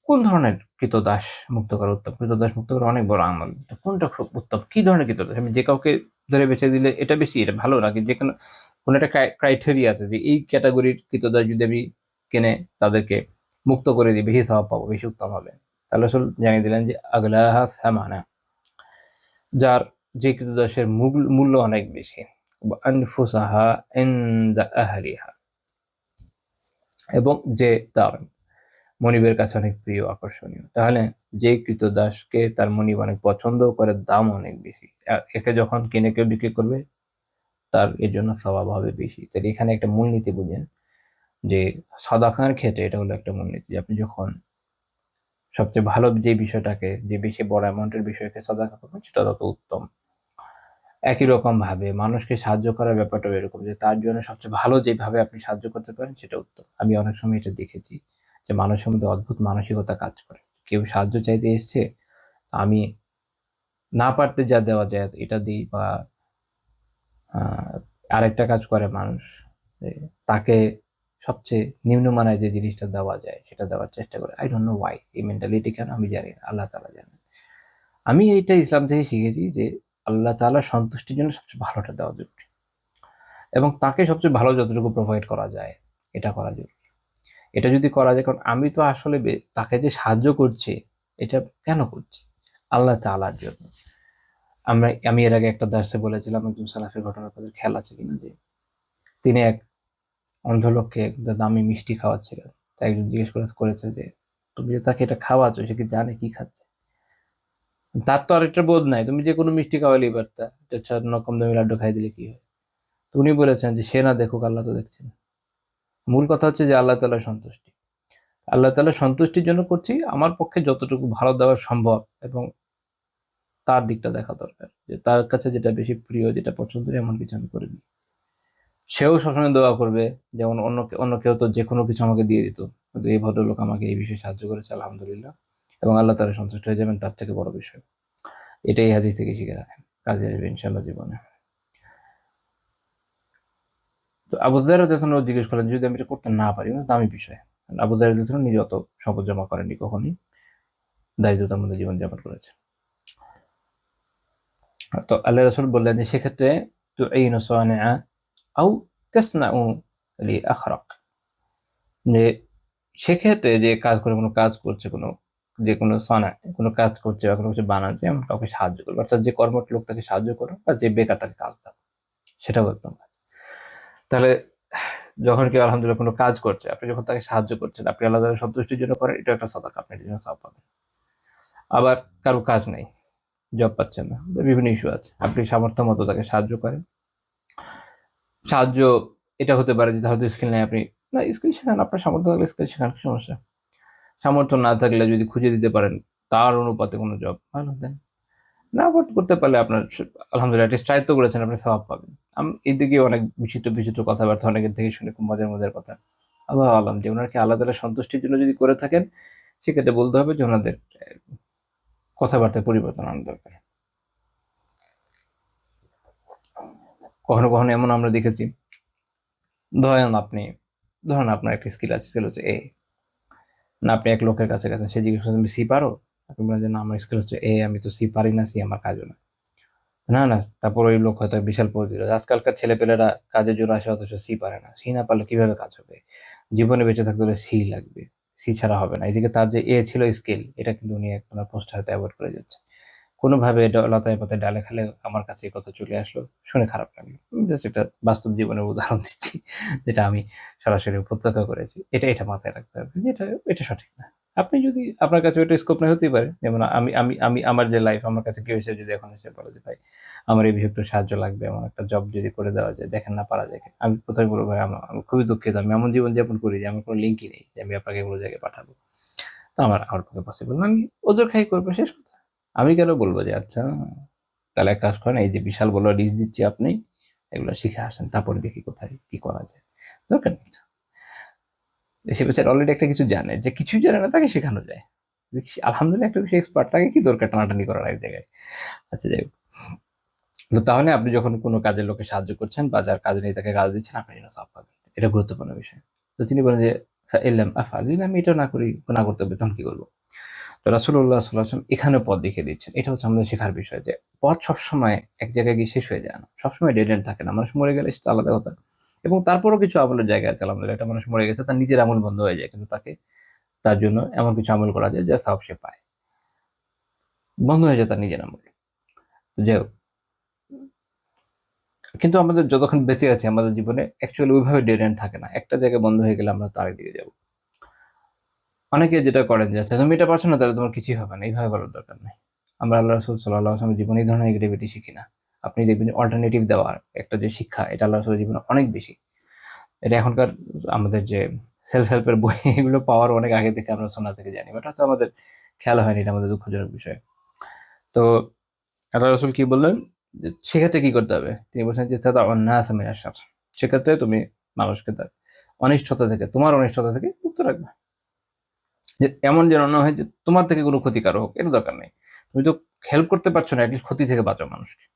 কোন ধরনের ক্রীতদাস মুক্ত করা উত্তম? ক্রীতদাস মুক্ত করা অনেক বড় আমল। কোনটা খুব উত্তম? কি ধরনের ক্রীতদাস? আমি যে কাউকে ধরে বেছে দিলে এটা বেশি, এটা ভালো, নাকি যেকোনো কোন একটা ক্রাইটেরিয়া আছে যে এই ক্যাটেগরির ক্রীতদাস যদি আমি কিনে তাদেরকে মুক্ত করে দিই বেশি সওয়াব পাবো, বেশি উত্তম হবে। আল্লাহ রাসূল জানিয়ে দিলেন যে আগলাহা সামানা, যার যে ক্রীতদাসের মূল্য অনেক বেশি, ওয়া আনফুসাহা ইনদা আহলিহা, এবং যে তার মনিবের কাছে অনেক প্রিয়, আকর্ষণীয়। তাহলে যে ক্রীতদাসকে তার মনিব অনেক পছন্দ করে, দাম অনেক বেশি, একে যখন কিনে কেউ বিক্রি করবে তার এর জন্য সওয়াব হবে বেশি। তাহলে এখানে একটা মূলনীতি বুঝেন যে সাদাকার ক্ষেত্রে এটা হলো একটা মূলনীতি। আপনি যখন সবচেয়ে ভালো যে বিষয়টাকে, যে বেশি বড় অ্যামাউন্টের বিষয়কে সাদাকা করবেন সেটা তত উত্তম। একই রকম ভাবে মানুষকে সাহায্য করার ব্যাপারটাও এরকম যে তার জন্য সবচেয়ে ভালো যেভাবে আপনি সাহায্য করতে পারেন সেটা উত্তম। আমি অনেক সময় এটা দেখেছি যে মানুষের মধ্যে অদ্ভুত মানসিকতা কাজ করে। কেউ সাহায্য চাইতে এসছে, আমি না পারতে যা দেওয়া যায় এটা দিই, বা আরেকটা কাজ করে মানুষ যে তাকে সবচেয়ে নিম্নমানের যে জিনিসটা দেওয়া যায় সেটা দেওয়ার চেষ্টা করে। আই ডোন্ট নো ওয়াই, এই মেন্টালিটি কেন আমি জানি না, আল্লাহ তাআলা জানেন। আমি এইটা ইসলাম থেকে শিখেছি যে আল্লাহ তাআলার সন্তুষ্টির জন্য সবচেয়ে ভালোটা দেওয়া জরুরি, এবং তাকে সবচেয়ে ভালো যতটুকু প্রোভাইড করা যায় এটা করা জরুরি। এটা যদি করা যায়, কারণ আমি তো আসলে তাকে যে সাহায্য করছি এটা কেন করছি? আল্লাহ তাআলার জন্য। আমি এর আগে একটা দার্সে বলেছিলাম, একজন সালাফের ঘটনা আপনাদের খেয়াল আছে কিনা, যে তিনি এক অন্ধ লোককে দামি মিষ্টি খাওয়াচ্ছিলেন। তাই একজন জিজ্ঞেস করেছে যে তুমি যে তাকে এটা খাওয়াচ্ছ সে কি জানে কি খাচ্ছে? তার তো আরেকটা বোধ নাই, তুমি যে কোনো মিষ্টি খাওয়ালেই পারতা, এটা কম দামি লাড্ডু খাই দিলে কি হয়। তো উনি বলেছেন যে সে না দেখুক, আল্লাহ তো দেখছেন। মূল কথা হচ্ছে যে আল্লাহ তাআলার সন্তুষ্টি, আল্লাহ তাআলার সন্তুষ্টির জন্য করছি, আমার পক্ষে যতটুকু ভালো দেওয়া সম্ভব এবং তার দিকটা দেখা দরকার, যে তার কাছে যেটা বেশি প্রিয়, যেটা পছন্দের, এমন কিছু আমি করে দিই। সেও সবসময় দোয়া করবে, যেমন অন্য কেউ তো যে কোনো কিছু আমাকে দিয়ে দিত, কিন্তু এই ভদ্রলোক আমাকে এই বিষয়ে সাহায্য করেছে, আলহামদুলিল্লাহ, এবং আল্লাহ তাআলা সন্তুষ্ট হয়ে যাবেন, তার থেকে বড় বিষয়। এটাই হাদিস থেকে শিখে রাখেন, কাজে আসবে ইনশাআল্লাহ জীবনে। তো আবু যর রাদিয়াল্লাহু আনহু জিজ্ঞেস করলেন, যদি আমি এটা করতে না পারি, কিন্তু দামি বিষয়। আবু যর রাদিয়াল্লাহু আনহু নিজে অত সম্পদ জমা করেননি কখনই, দারিদ্রতার মধ্যে জীবনযাপন করেছেন। তো আল্লাহ রাসূল বললেন যে সেক্ষেত্রে তুঈনু সানিআ আও তাসনাউ লিআখরাক, যে সেক্ষেত্রে যে কাজ করে, কোনো কাজ করছে, যে কোনো সানা, কোনো কাজ করছে বা কোনো কিছু বানাচ্ছে, এমন কাউকে সাহায্য করবে, অর্থাৎ যে কর্মঠ লোক তাকে সাহায্য করো, বা যে বেকার তাকে কাজ দাও, সেটাও একদম কাজ। তাহলে যখন কেউ আলহামদুলিল্লাহ কোনো কাজ করছে, আপনি যখন তাকে সাহায্য করছেন, আপনি আল্লাহ তাআলার সন্তুষ্টির জন্য করেন, এটা একটা সাদাকা, আপনি এটার জন্য সওয়াব পাবেন। আবার কারো কাজ নেই, জব পাচ্ছেন না, বিভিন্ন ইস্যু আছে, আপনি সামর্থ্য মতো তাকে সাহায্য করেন। সাহায্য এটা হতে পারে যে হয়তো স্কিল নেই, আপনি না স্কিল শেখান, আপনার সামর্থ্য থাকলে স্কিল শেখান, কি সমস্যা। সামর্থ্য না থাকলে যদি খুঁজে দিতে পারেন তার অনুপাতে কোনো জব, ভালো দেন। না করতে পারলে আপনার আলহামদুলিল্লাহ এটলিস্ট ট্রাই তো করেছেন, আপনি সওয়াব পাবেন। এদিকে অনেক বিচিত্র বিচিত্র কথাবার্তা অনেকের থেকে শুনে, খুব মজার মজার কথা। আল্লাহু আলাম, যে উনারা কি আল্লাহ তাআলার সন্তুষ্টির জন্য যদি করে থাকেন, সেক্ষেত্রে বলতে হবে যে ওনাদের কথাবার্তায় পরিবর্তন আনা দরকার। কখনো কখনো এমন আমরা দেখেছি, ধরেন আপনার একটা স্কিল আছে, স্কিল হচ্ছে এ, না আপনি এক লোকের কাছে গেছেন, সে জিজ্ঞেস করছেন তুমি সি পারো, আপনি বলেন যে না আমার স্কিল হচ্ছে এ, আমি তো সি পারি না, সি আমার কাজও না। না, না, তারপর ওই লোক হয়তো বিশাল পদ দিল। আজকালকার ছেলেপেলেরা কাজের জন্য আসে, অথচ সি পারে না। সি না পারলে কিভাবে কাজ হবে? জীবনে বেঁচে থাকতে হলে সি লাগবে। সি ছাড়া হবে না। এদিকে তার যে এ ছিল স্কিল, এটা কিন্তু উনি এখন আর পোস্ট হয়তো এভয়েড করে যাচ্ছে। কোনোভাবে এটা লতায় পাতায় ডালে খালে আমার কাছে এই কথা চলে আসলো। শুনে খারাপ লাগলো। আমি জাস্ট একটা বাস্তব জীবনের উদাহরণ দিচ্ছি, যেটা আমি সরাসরি প্রত্যক্ষ করেছি। এটা মাথায় রাখতে হবে যে এটা সঠিক না। আপনি যদি আপনার কাছে ওইটা স্কোপ নাই, হতেই পারে। যেমন আমি আমি আমি আমার যে লাইফ, আমার কাছে কেউ এসে যদি এখন এসে বলে যে, "ভাই আমার এই বিষয়ে একটু সাহায্য লাগবে। এমন একটা জব যদি করে দেওয়া যায়, দেখেন না পারা যায় কিনা?" আমি ১ম এ বলব, "ভাই আমি খুবই দুঃখিত। আমি এমন জীবনযাপন করি যে আমার কোনো লিঙ্কই নেই যে আমি আপনাকে কোনো জায়গায় পাঠাবো। তো আমার পক্ষে পসিবল না। আমি ওজোর খাই করব, শেষ কথা।" আমি কেন বলব যে, "আচ্ছা, তাহলে এক কাজ করেন, এই যে বিশাল বড় লিস্ট দিচ্ছি আপনি, এগুলো শিখে আসেন। তারপরে দেখি কোথায় কি করা যায়।" দরকার নেই তো। সে বেচারা অলরেডি একটা কিছু জানে। যে কিছুই জানে না তাকে শেখানো যায়। যে আলহামদুলিল্লাহ একটা বিষয়ে এক্সপার্ট, তাকে কি দরকার টানাটানি করার এক জায়গায়। আচ্ছা, যাই হোক। তো তাহলে আপনি যখন কোনো কাজের লোককে সাহায্য করছেন বা যার কাজ নেই তাকে কাজ দিচ্ছেন, আপনি যেন সওয়াব পাবেন। এটা গুরুত্বপূর্ণ বিষয়। তো তিনি বলেন যে, "ফাইল্লাম আফআল", যদি আমি এটা না করতে পারি, তখন কি করব? তো রাসূলুল্লাহ সাল্লাল্লাহু আলাইহি ওয়াসাল্লাম এখানে পথ দেখিয়ে দিচ্ছেন। এটা হচ্ছে আমাদের শেখার বিষয়, যে পথ সবসময় এক জায়গায় গিয়ে শেষ হয়ে যায় না। সবসময় ডেড এন্ড থাকে না। মানুষ মরে গেলে সেটা আলাদা কথা। এবং তারপরেও কিছু আমলের জায়গা আছে, আলহামদুলিল্লাহ। একটা মানুষ মরে গেছে, তার নিজের আমল বন্ধ হয়ে যায়। কিন্তু তার জন্য এমন কিছু আমল করা যায় যা সওয়াব সে পায়। বন্ধ হয়ে যায় তার নিজের আমল। তো যাই হোক। কিন্তু আমাদের যতক্ষণ বেঁচে আছি আমাদের জীবনে অ্যাকচুয়ালি ওইভাবে ডেড এন্ড থাকে না। একটা জায়গায় বন্ধ হয়ে গেলে আমরা তো আরেকদিকে যাব। অনেকে যেটা করেন যে, "আচ্ছা তুমি এটা পারছো না, তাহলে তোমার কিছুই হবে না।" এইভাবে বলার দরকার নাই। আমরা আল্লাহ রাসূল সাল্লাল্লাহু আলাইহি ওয়াসাল্লামের জীবনে এই ধরনের নেগেটিভিটি শিখি না। আপনি দেখবেন যে অল্টারনেটিভ দেওয়ার একটা যে শিক্ষা, এটা আল্লাহ রাসূলের জীবনে অনেক বেশি। এটা এখনকার আমাদের যে সেলফ হেল্প এর বই, এগুলো পাওয়ার অনেক আগে থেকে আমরা সুন্নাহ থেকে জানি। বাট হয়তো আমাদের খেয়াল হয়নি, এটা আমাদের দুঃখজনক বিষয়। তো আল্লাহ রাসূল কি বললেন? যে সেক্ষেত্রে কি করতে হবে? তিনি বলছেন যে, "তাদাউন নাস মিনাশ শারর", সেক্ষেত্রে তুমি মানুষকে তার তোমার অনিষ্টতা থেকে মুক্ত রাখবে। যে এমন যেন না হয় যে তোমার থেকে কোনো ক্ষতিকারক হোক, এটা দরকার নেই। তুমি তো হেল্প করতে পারছো না, এটলিস্ট ক্ষতি থেকে বাঁচাও মানুষকে।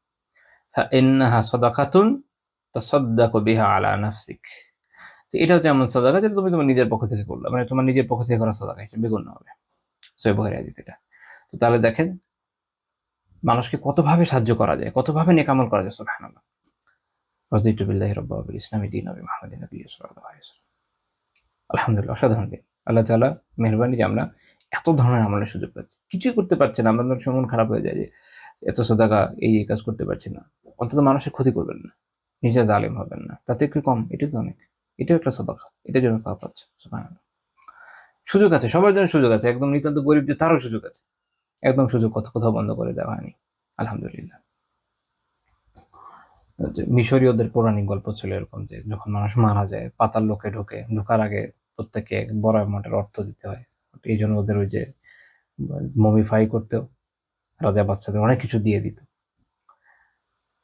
ইন্নাহা সাদাকাতুন তাসাদ্দাকু বিহা আলা নাফসিক। তো এটা হচ্ছে এমন সাদাকা যেটা তুমি তোমার নিজের পক্ষ থেকে করলা। মানে তোমার নিজের পক্ষ থেকে করা সাদাকা হিসেবে গণ্য হবে। সহিহ বুখারী হাদিস এটা। তো তাহলে দেখেন মানুষকে কতভাবে সাহায্য করা যায়, কতভাবে নেক আমল করা যায়, সুবহানাল্লাহ। রাদিতু বিল্লাহি রাব্বা ওয়া বিল ইসলামি দীনা ওয়া বিমুহাম্মাদিন নাবিয়্যা সাল্লাল্লাহু আলাইহি ওয়াসাল্লাম। আলহামদুলিল্লাহ, অসাধারণ দিন। আল্লাহ তাআলা মেহেরবানি যে আমরা এত ধরনের আমলের সুযোগ পাচ্ছি। কিছুই করতে পারছি না। আমাদের অনেক সময় মন খারাপ হয়ে যায় যে এত সাদাকা, এই কাজ করতে পারছি না। অন্তত মানুষের ক্ষতি করবেন না। নিজে জালিম হবেন না। তাতে কি কম? এটাই তো অনেক। এটাও একটা সাদাকা। এটার জন্য সওয়াব পাচ্ছেন। সুবহানাল্লাহ। সুযোগ আছে, সবার জন্য সুযোগ আছে। একদম নিতান্ত গরিব যে তারও সুযোগ আছে। একদম সুযোগ কোথাও বন্ধ করে দেওয়া হয়নি, আলহামদুলিল্লাহ। যে মিশরীয়দের পৌরাণিক গল্প ছিল এরকম যে যখন মানুষ মারা যায় পাতাল লোকে ঢোকার আগে প্রত্যেককে বড় অ্যামাউন্টের অর্থ দিতে হয়। এই জন্য ওদের ওই যে মমিফাই করতেও রাজা বাচ্চাদের অনেক কিছু দিয়ে দিত,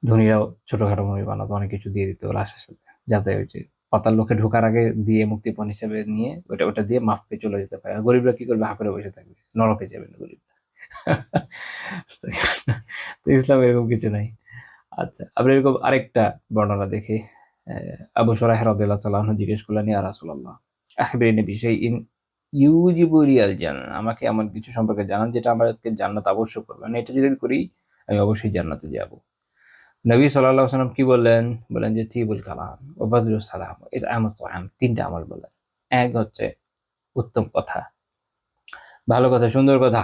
ধনীরাও ছোটখাটো মমি বানাতো, অনেক কিছু দিয়ে দিত লাশের সাথে, যাতে ওই যে পাতাল লোকে ঢোকার আগে দিয়ে মুক্তিপণ হিসেবে নিয়ে ওটা দিয়ে মাফ পেয়ে চলে যেতে পারে। আর গরিবরা কি করবে, হা করে বসে থাকবে, নরকে যাবে না গরিবরা। তো ইসলাম এরকম কিছু নাই। আচ্ছা, আমরা এরকম আরেকটা বর্ণনা দেখি। আবু শরাহ রাদিয়াল্লাহু তাআলা আনহু জিজ্ঞেস করলেন, ইয়া রাসূলুল্লাহ আখবিরনি বিশাইইন ইউজিবু লিয়াল জান্নাহ, আমাকে এমন কিছু সম্পর্কে জানান যেটা আমাকে জান্নাত আবশ্যক করবে, মানে এটা যদি করি আমি অবশ্যই জান্নাতে যাব। নবী সাল্লাল্লাহু আলাইহি ওয়াসাল্লাম কি বললেন, বলেন যে তিবুল কালাম ওয়া বাযলুস সালাম, এটা আমল তাআম, তিনটা আমল বলেন। এক হচ্ছে উত্তম কথা, ভালো কথা, সুন্দর কথা।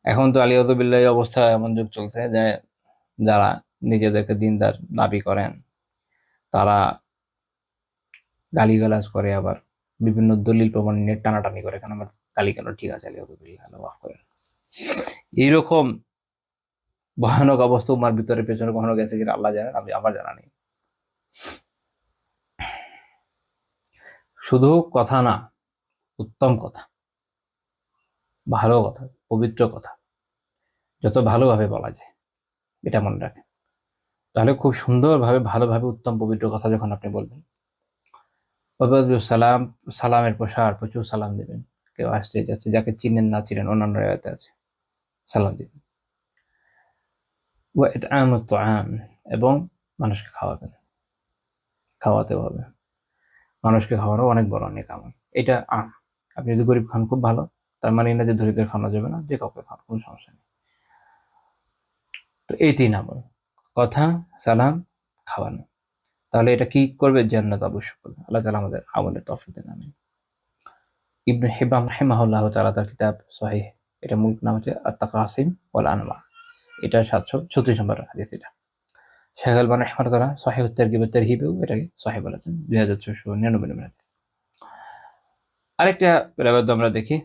এখন তো আলিয়াযুবিল্লাহ অবস্থা এমন যুগ চলছে যে যারা নিজেদেরকে দিনদার দাবি করেন তারা গালিগালাজ করে, আবার বিভিন্ন দলিল প্রমাণ নিয়ে টানাটানি করে, কেন আমার গালি কেন ঠিক আছে, আলিয়াযুবিল্লাহ, মাফ করেন। এইরকম ভয়ানক অবস্থা উম্মার ভিতরে পেছনে কখনো গেছে কিনা আল্লাহ জানেন, আমি আমার জানা নেই। শুধু কথা না, উত্তম কথা, ভালো কথা, পবিত্র কথা যত ভালোভাবে বলা যায় এটা মনে রাখেন। তাহলে খুব সুন্দরভাবে ভালোভাবে উত্তম পবিত্র কথা যখন আপনি বলবেন, সালাম, সালামের প্রসার, প্রচুর সালাম দেবেন। কেউ আসছে যাচ্ছে, যাকে চিনেন না চিনেন, অন্যান্য রেওয়ায়েতে আছে, সালাম দিবেন। ওয়া ইতআমুত তাআম, এবং মানুষকে খাওয়াবেন, খাওয়াতেও হবে। মানুষকে খাওয়ানো অনেক বড় নেক আমল। এটা আপনি যদি গরিব খান খুব ভালো, তার মানে না যে দরিদ্র খাওয়ানো যাবে না, যে কাউকে খাওয়ান কোনো সমস্যা নেই। তো এই তিন আমল, কথা, সালাম, খাওয়ানো, তাহলে এটা কি করবে, জান্নাত অবশ্যই করবে। আল্লাহ তাআলা আমাদের আমলের তৌফিক দেন, আমিন। ইবনে হিব্বান রাহিমাহুল্লাহ তাআলা তার কিতাব সহিহ, এটা মূল নাম হচ্ছে আত-তাকাসিম ওয়াল আনওয়া, এটা 736 নম্বর হাদিস। এটা শাইখ আলবানী রাহিমাহুল্লাহ সহিহ তারগিব ওয়াত তারহিবেও এটাকে সহিহ বলেছেন, 2699 নম্বর হাদিস। আরেকটা রিওয়ায়াত আমরা দেখি,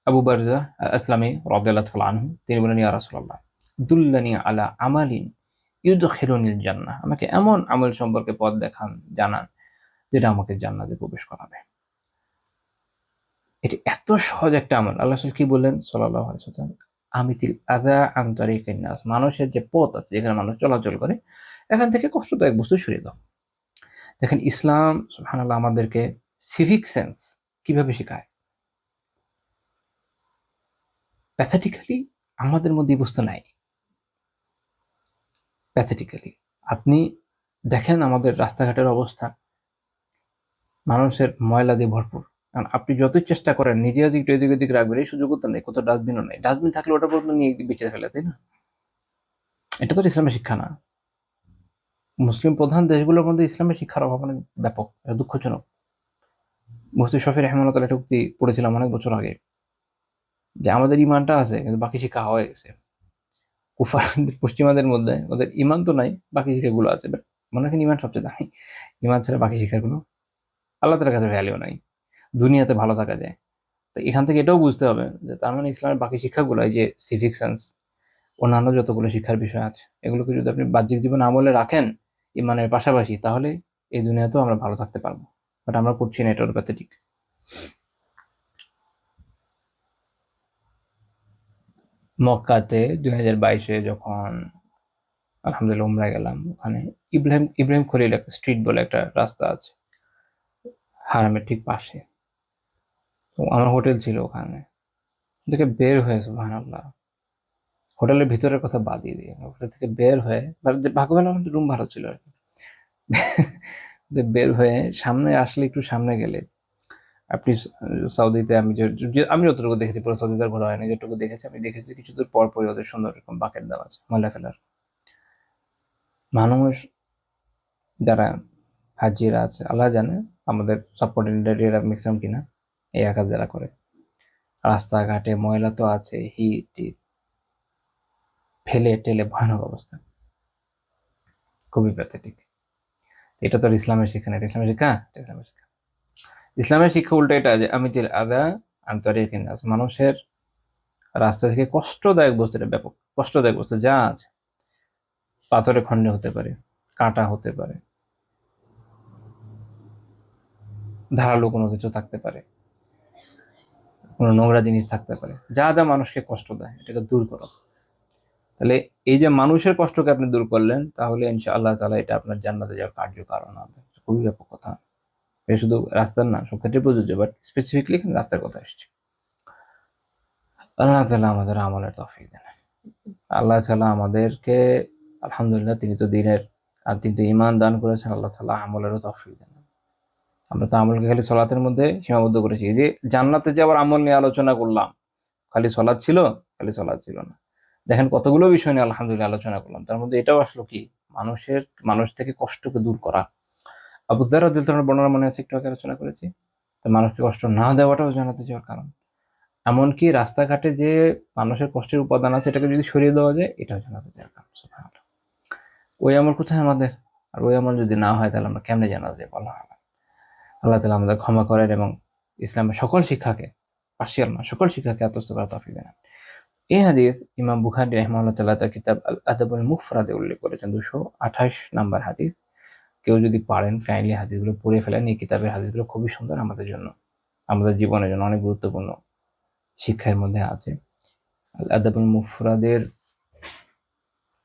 আবু বারজা আল-আসলামী রাদিয়াল্লাহু তাআলা আনহু, তিনি বলেন, ইয়া রাসূলুল্লাহ দুল্লানি আলা আমালিন ইউদখিলুনিল জান্নাহ, আমাকে এমন আমল সম্পর্কে পথ দেখান, জানান, যেটা আমাকে জান্নাতে প্রবেশ করাবে। এটি এত সহজ একটা আমল। আল্লাহ রাসূল কি বললেন সাল্লাল্লাহু আলাইহি ওয়াসাল্লাম, আমিতিল আযা আন তারিকিন নাস, মানুষের যে পথ আছে যেখানে মানুষ চলাচল করে, এখান থেকে কষ্টদায়ক বস্তু সরিয়ে দাও। দেখেন ইসলাম সুবহানাল্লাহ আমাদেরকে সিভিক সেন্স কিভাবে শেখায়। প্যাথেটিক্যালি আমাদের মধ্যে এই বস্তু নাই। প্যাথেটিক্যালি আপনি দেখেন আমাদের রাস্তাঘাটের অবস্থা, মানুষের ময়লা দিয়ে ভরপুর। কারণ আপনি যতই চেষ্টা করেন নিজে আজ একটু এদিক ওদিক রাখবেন, এই সুযোগও তো নেই, কোথাও ডাস্টবিনও নেই। ডাস্টবিন থাকলে ওটা পর্যন্ত নিয়ে বেঁচে ফেলে, তাই না? এটা তো ইসলামের শিক্ষা না। মুসলিম প্রধান দেশগুলোর মধ্যে ইসলামের শিক্ষার অভাব অনেক ব্যাপক, এটা দুঃখজনক। মুফতি শফি রাহিমাহুল্লাহ তাআলা একটা উক্তি পড়েছিলাম অনেক বছর আগে, যে আমাদের ইমানটা আছে কিন্তু বাকি শিক্ষা হয়ে গেছে। কুফারদের, পশ্চিমাদের মধ্যে ওদের ইমান তো নাই, বাকি শিক্ষাগুলো আছে, বাট মনে রাখেন ইমান সবচেয়ে দামি। ইমান ছাড়া বাকি শিক্ষাগুলো আল্লাহ তাআলার কাছে ভ্যালু নাই, দুনিয়াতে ভালো থাকা যায়। তো এখান থেকে এটাও বুঝতে হবে যে তার মানে ইসলামের বাকি শিক্ষাগুলো, এই যে সিভিক সেন্স, অন্যান্য যতগুলো শিক্ষার বিষয় আছে, এগুলোকে যদি আপনি বাহ্যিক জীবনে আমলে রাখেন ইমানের পাশাপাশি, তাহলে এই দুনিয়াতেও আমরা ভালো থাকতে পারবো। বাট আমরা করছি না, এটার প্যাথেটিক। মক্কাতে 2022-এ যখন আলহামদুলিল্লাহ উমরায় গেলাম, ওখানে ইব্রাহিম ইব্রাহিম খলিল একটা স্ট্রিট বলে একটা রাস্তা আছে হারামের ঠিক পাশে, তো আমার হোটেল ছিল ওখানে। থেকে বের হয়ে সুবহানাল্লাহ, হোটেলের ভিতরের কথা বাদই দিয়ে হোটেল থেকে বের হয়ে, ভাগ্য ভালো আমাদের রুম ভালো ছিল আর কি। বের হয়ে সামনে আসলে, একটু সামনে গেলে আপনি সৌদিতে আমি যতটুকু দেখেছি, পুরো সৌদিতে আর ঘোরা হয়নি, যেটুকু দেখেছি আমি দেখেছি কিছু দূর পর পরই ওদের সুন্দর এরকম বাকেট দেওয়া আছে ময়লা ফেলার। মানুষ যারা হাজিরা আছে আল্লাহ জানে, আমাদের সাবকন্টিনেন্টাল এরা ম্যাক্সিমাম কিনা এই কাজ যারা করে, রাস্তাঘাটে ময়লা তো আছে, হিট ফেলে টেলে ভয়ানক অবস্থা, খুবই প্যাথেটিক। এটা তো আর ইসলামের শিক্ষা না, এটা ইসলামের শিক্ষা, এটা ইসলামের শিক্ষা। ইসলামের শিক্ষা উল্টো এটা, যে আমি তিল আদা আন্তরিক নাস, মানুষের রাস্তা থেকে কষ্টদায়ক বস্তু, এটা ব্যাপক কষ্টদায়ক বস্তু যা আছে, পাথরের খণ্ড হতে পারে, কাঁটা হতে পারে, ধারালো কোনো কিছু থাকতে পারে, কোনো নোংরা জিনিস থাকতে পারে, যা যা মানুষকে কষ্ট দেয় এটাকে দূর করো। তাহলে এই যে মানুষের কষ্টকে আপনি দূর করলেন, তাহলে ইনশাআল্লাহ তাআলা এটা আপনার জান্নাতে যাওয়ার কার্যকারণ হবে। খুবই ব্যাপক কথা। এটা শুধু রাস্তার না, সব ক্ষেত্রে প্রযোজ্য, বাট স্পেসিফিকলি এখানে রাস্তার কথা আসছে। আল্লাহ তাআলা আমাদের আমলের তৌফিক দেন। আল্লাহ তাআলা আমাদেরকে, আলহামদুলিল্লাহ, তিনি তো দিনের আর তিনি তো ঈমান দান করেছেন, আল্লাহ তাআলা আমলেরও তৌফিক দেন। আমরা তো আমলকে খালি সলাতের মধ্যে সীমাবদ্ধ করেছি। এই যে জান্নাতে যে আবার আমল নিয়ে আলোচনা করলাম, খালি সলাৎ ছিল, খালি সলাৎ ছিল না। দেখেন কতগুলো বিষয় নিয়ে আলহামদুলিল্লাহ আলোচনা করলাম, তার মধ্যে এটাও আসলো কি, মানুষ থেকে কষ্টকে দূর করা। আবু যর রাদিয়াল্লাহু আনহু বর্ণনা মনে আছে, একটু আগে আলোচনা করেছি। তো মানুষকে কষ্ট না দেওয়াটাও জান্নাতে যাওয়ার কারণ। এমনকি রাস্তাঘাটে যে মানুষের কষ্টের উপাদান আছে এটাকে যদি সরিয়ে দেওয়া যায়, এটাও জান্নাতে যাওয়ার কারণ। সুবহানাল্লাহ। ওই আমল কোথায় আমাদের? আর ওই আমল যদি না হয় তাহলে আমরা কেমনে জান্নাতে যাবো? আল্লাহ তাআলা আমাদের ক্ষমা করেন এবং ইসলামের সকল শিক্ষাকে, পার্সিয়াল না, সকল শিক্ষাকে আত্মস্থ করার তৌফিক দেন। এই হাদিস ইমাম বুখারী রাহিমাহুল্লাহ তাআলা তার কিতাব আল আদাবুল মুফরাদে উল্লেখ করেছেন, 228 নাম্বার হাদিস। কেউ যদি পারেন কাইন্ডলি হাদিসগুলো পড়ে ফেলেন। এই কিতাবের হাদিসগুলো খুবই সুন্দর, আমাদের জন্য, আমাদের জীবনের জন্য অনেক গুরুত্বপূর্ণ শিক্ষার মধ্যে আছে। আল আদাবুল মুফরাদের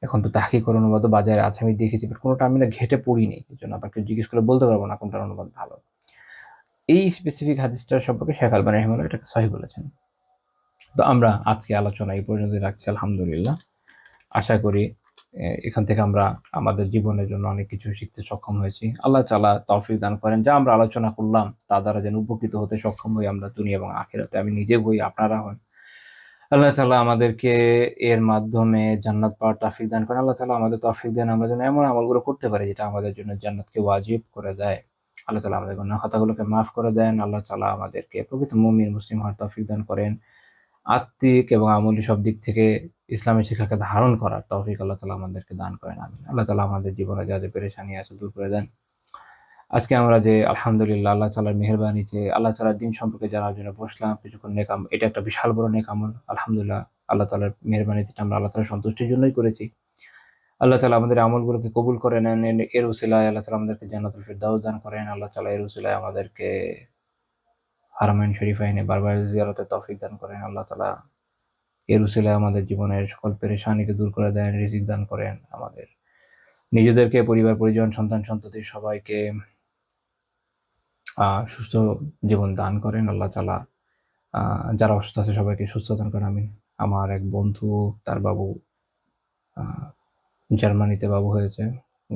এখন তো তাহকিক অনুবাদও বাজারে আছে, আমি দেখেছি, বাট কোনোটা আমি না ঘেঁটে পড়িনি, এই জন্য আপনাকে জিজ্ঞেস করে বলতে পারবো না কোনটার অনুবাদ ভালো। এই স্পেসিফিক হাদিসটার সম্পর্কে শেখ আলবানী রাহিমাহুল্লাহ এটাকে সহিহ বলেছেন। তো আমরা আজকে আলোচনা এই পর্যন্ত রাখছি, আলহামদুলিল্লাহ। আশা করি এখান থেকে আমরা আমাদের জীবনের জন্য অনেক কিছু শিখতে সক্ষম হয়েছি। আল্লাহ তাআলা তৌফিক দান করেন, যা আমরা আলোচনা করলাম তা দ্বারা যেন উপকৃত হতে সক্ষম হই আমরা দুনিয়া এবং আখিরাতে। আমি নিজে হই, আপনারা হন। আল্লাহ তাআলা আমাদেরকে এর মাধ্যমে জান্নাত পাওয়ার তৌফিক দান করেন। আল্লাহ তাআলা আমাদের তৌফিক দেন আমরা যেন এমন আমলগুলো করতে পারি যেটা আমাদের জন্য জান্নাতকে ওয়াজিব করে দেয়। আল্লাহ তাআলা আমাদের গুনাহ খাতাগুলোকে মাফ করে দেন। আল্লাহ তাআলা আমাদেরকে প্রকৃত মুমিন মুসলিম হওয়ার তৌফিক দান করেন। আত্মিক এবং আমলি সব দিক থেকে ইসলামের শিক্ষাকে ধারণ করার তৌফিক আল্লাহ তাআলা আমাদেরকে দান করেন। আমিন। আল্লাহ তাআলা আমাদের জীবনে যা যা পেরেশানি আছে দূর করে দেন। আজকে আমরা যে আলহামদুলিল্লাহ আল্লাহ তাআলার মেহেরবানিতে আল্লাহ তাআলার দিন সম্পর্কে জানার জন্য বসলাম, কিছুক্ষণ এটা একটা বিশাল বড় নেক আমল। আলহামদুলিল্লাহ আল্লাহ তাআলার মেহেরবানিতে আমরা আল্লাহ তাআলার সন্তুষ্টির জন্যই করেছি। আল্লাহ তাআলা আমাদের আমলগুলোকে কবুল করে নেন। এর উসিলায় আল্লাহ তাআলা আমাদেরকে জান্নাতুল ফিরদাউস দান করেন। আল্লাহ তাআলা এর উসিলায় আমাদেরকে হারামাইন শরীফাইনে বারবার জিয়ারতের তৌফিক দান করেন। আল্লাহ তাআলা এর উসিলায় আমাদের জীবনের সকল পেরেশানিকে দূর করে দেন, রিজিক দান করেন। আমাদের নিজেদেরকে, পরিবার পরিজন, সন্তান সন্ততি সবাইকে সুস্থ জীবন দান করেন। আল্লাহ তাআলা যারা অসুস্থ আছে সবাইকে সুস্থ দান করেন। আমিন। আমার এক বন্ধু, তার বাবু জার্মানিতে বাবু হয়েছে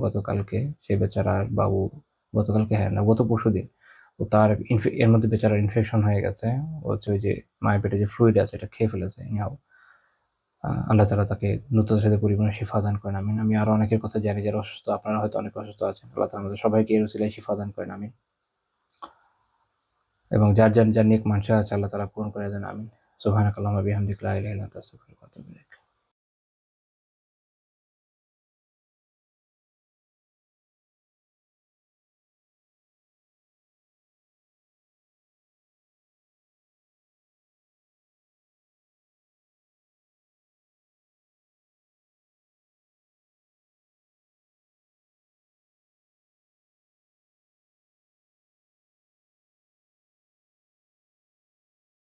গতকালকে। সেই বেচারার বাবু গতকালকে, হ্যাঁ না, গত পরশুদিন। তো তার এর মধ্যে বেচারার ইনফেকশন হয়ে গেছে। হচ্ছে ওই যে মায়ের পেটে যে ফ্লুইড আছে এটা খেয়ে ফেলেছে। এনিহাউ আল্লাহ তাআলা তাকে দ্রুততার সাথে পরিপূর্ণ শিফা দান করেন। আমিন। আমি আরো অনেকের কথা জানি যারা অসুস্থ, আপনারা হয়তো অনেক অসুস্থ আছেন। আল্লাহ তাআলা আমাদের সবাইকে এর উসিলায় শিফা দান করেন। আমিন। এবং যার নেক মানসা আছে আল্লাহ তাআলা পূরণ করে দেন। আমিন। সুবহানাকাল্লাহুম্মা বিহামদিকা লা ইলাহা ইল্লা আনতা আস্তাগফিরুকা ওয়া আতুবু ইলাইক।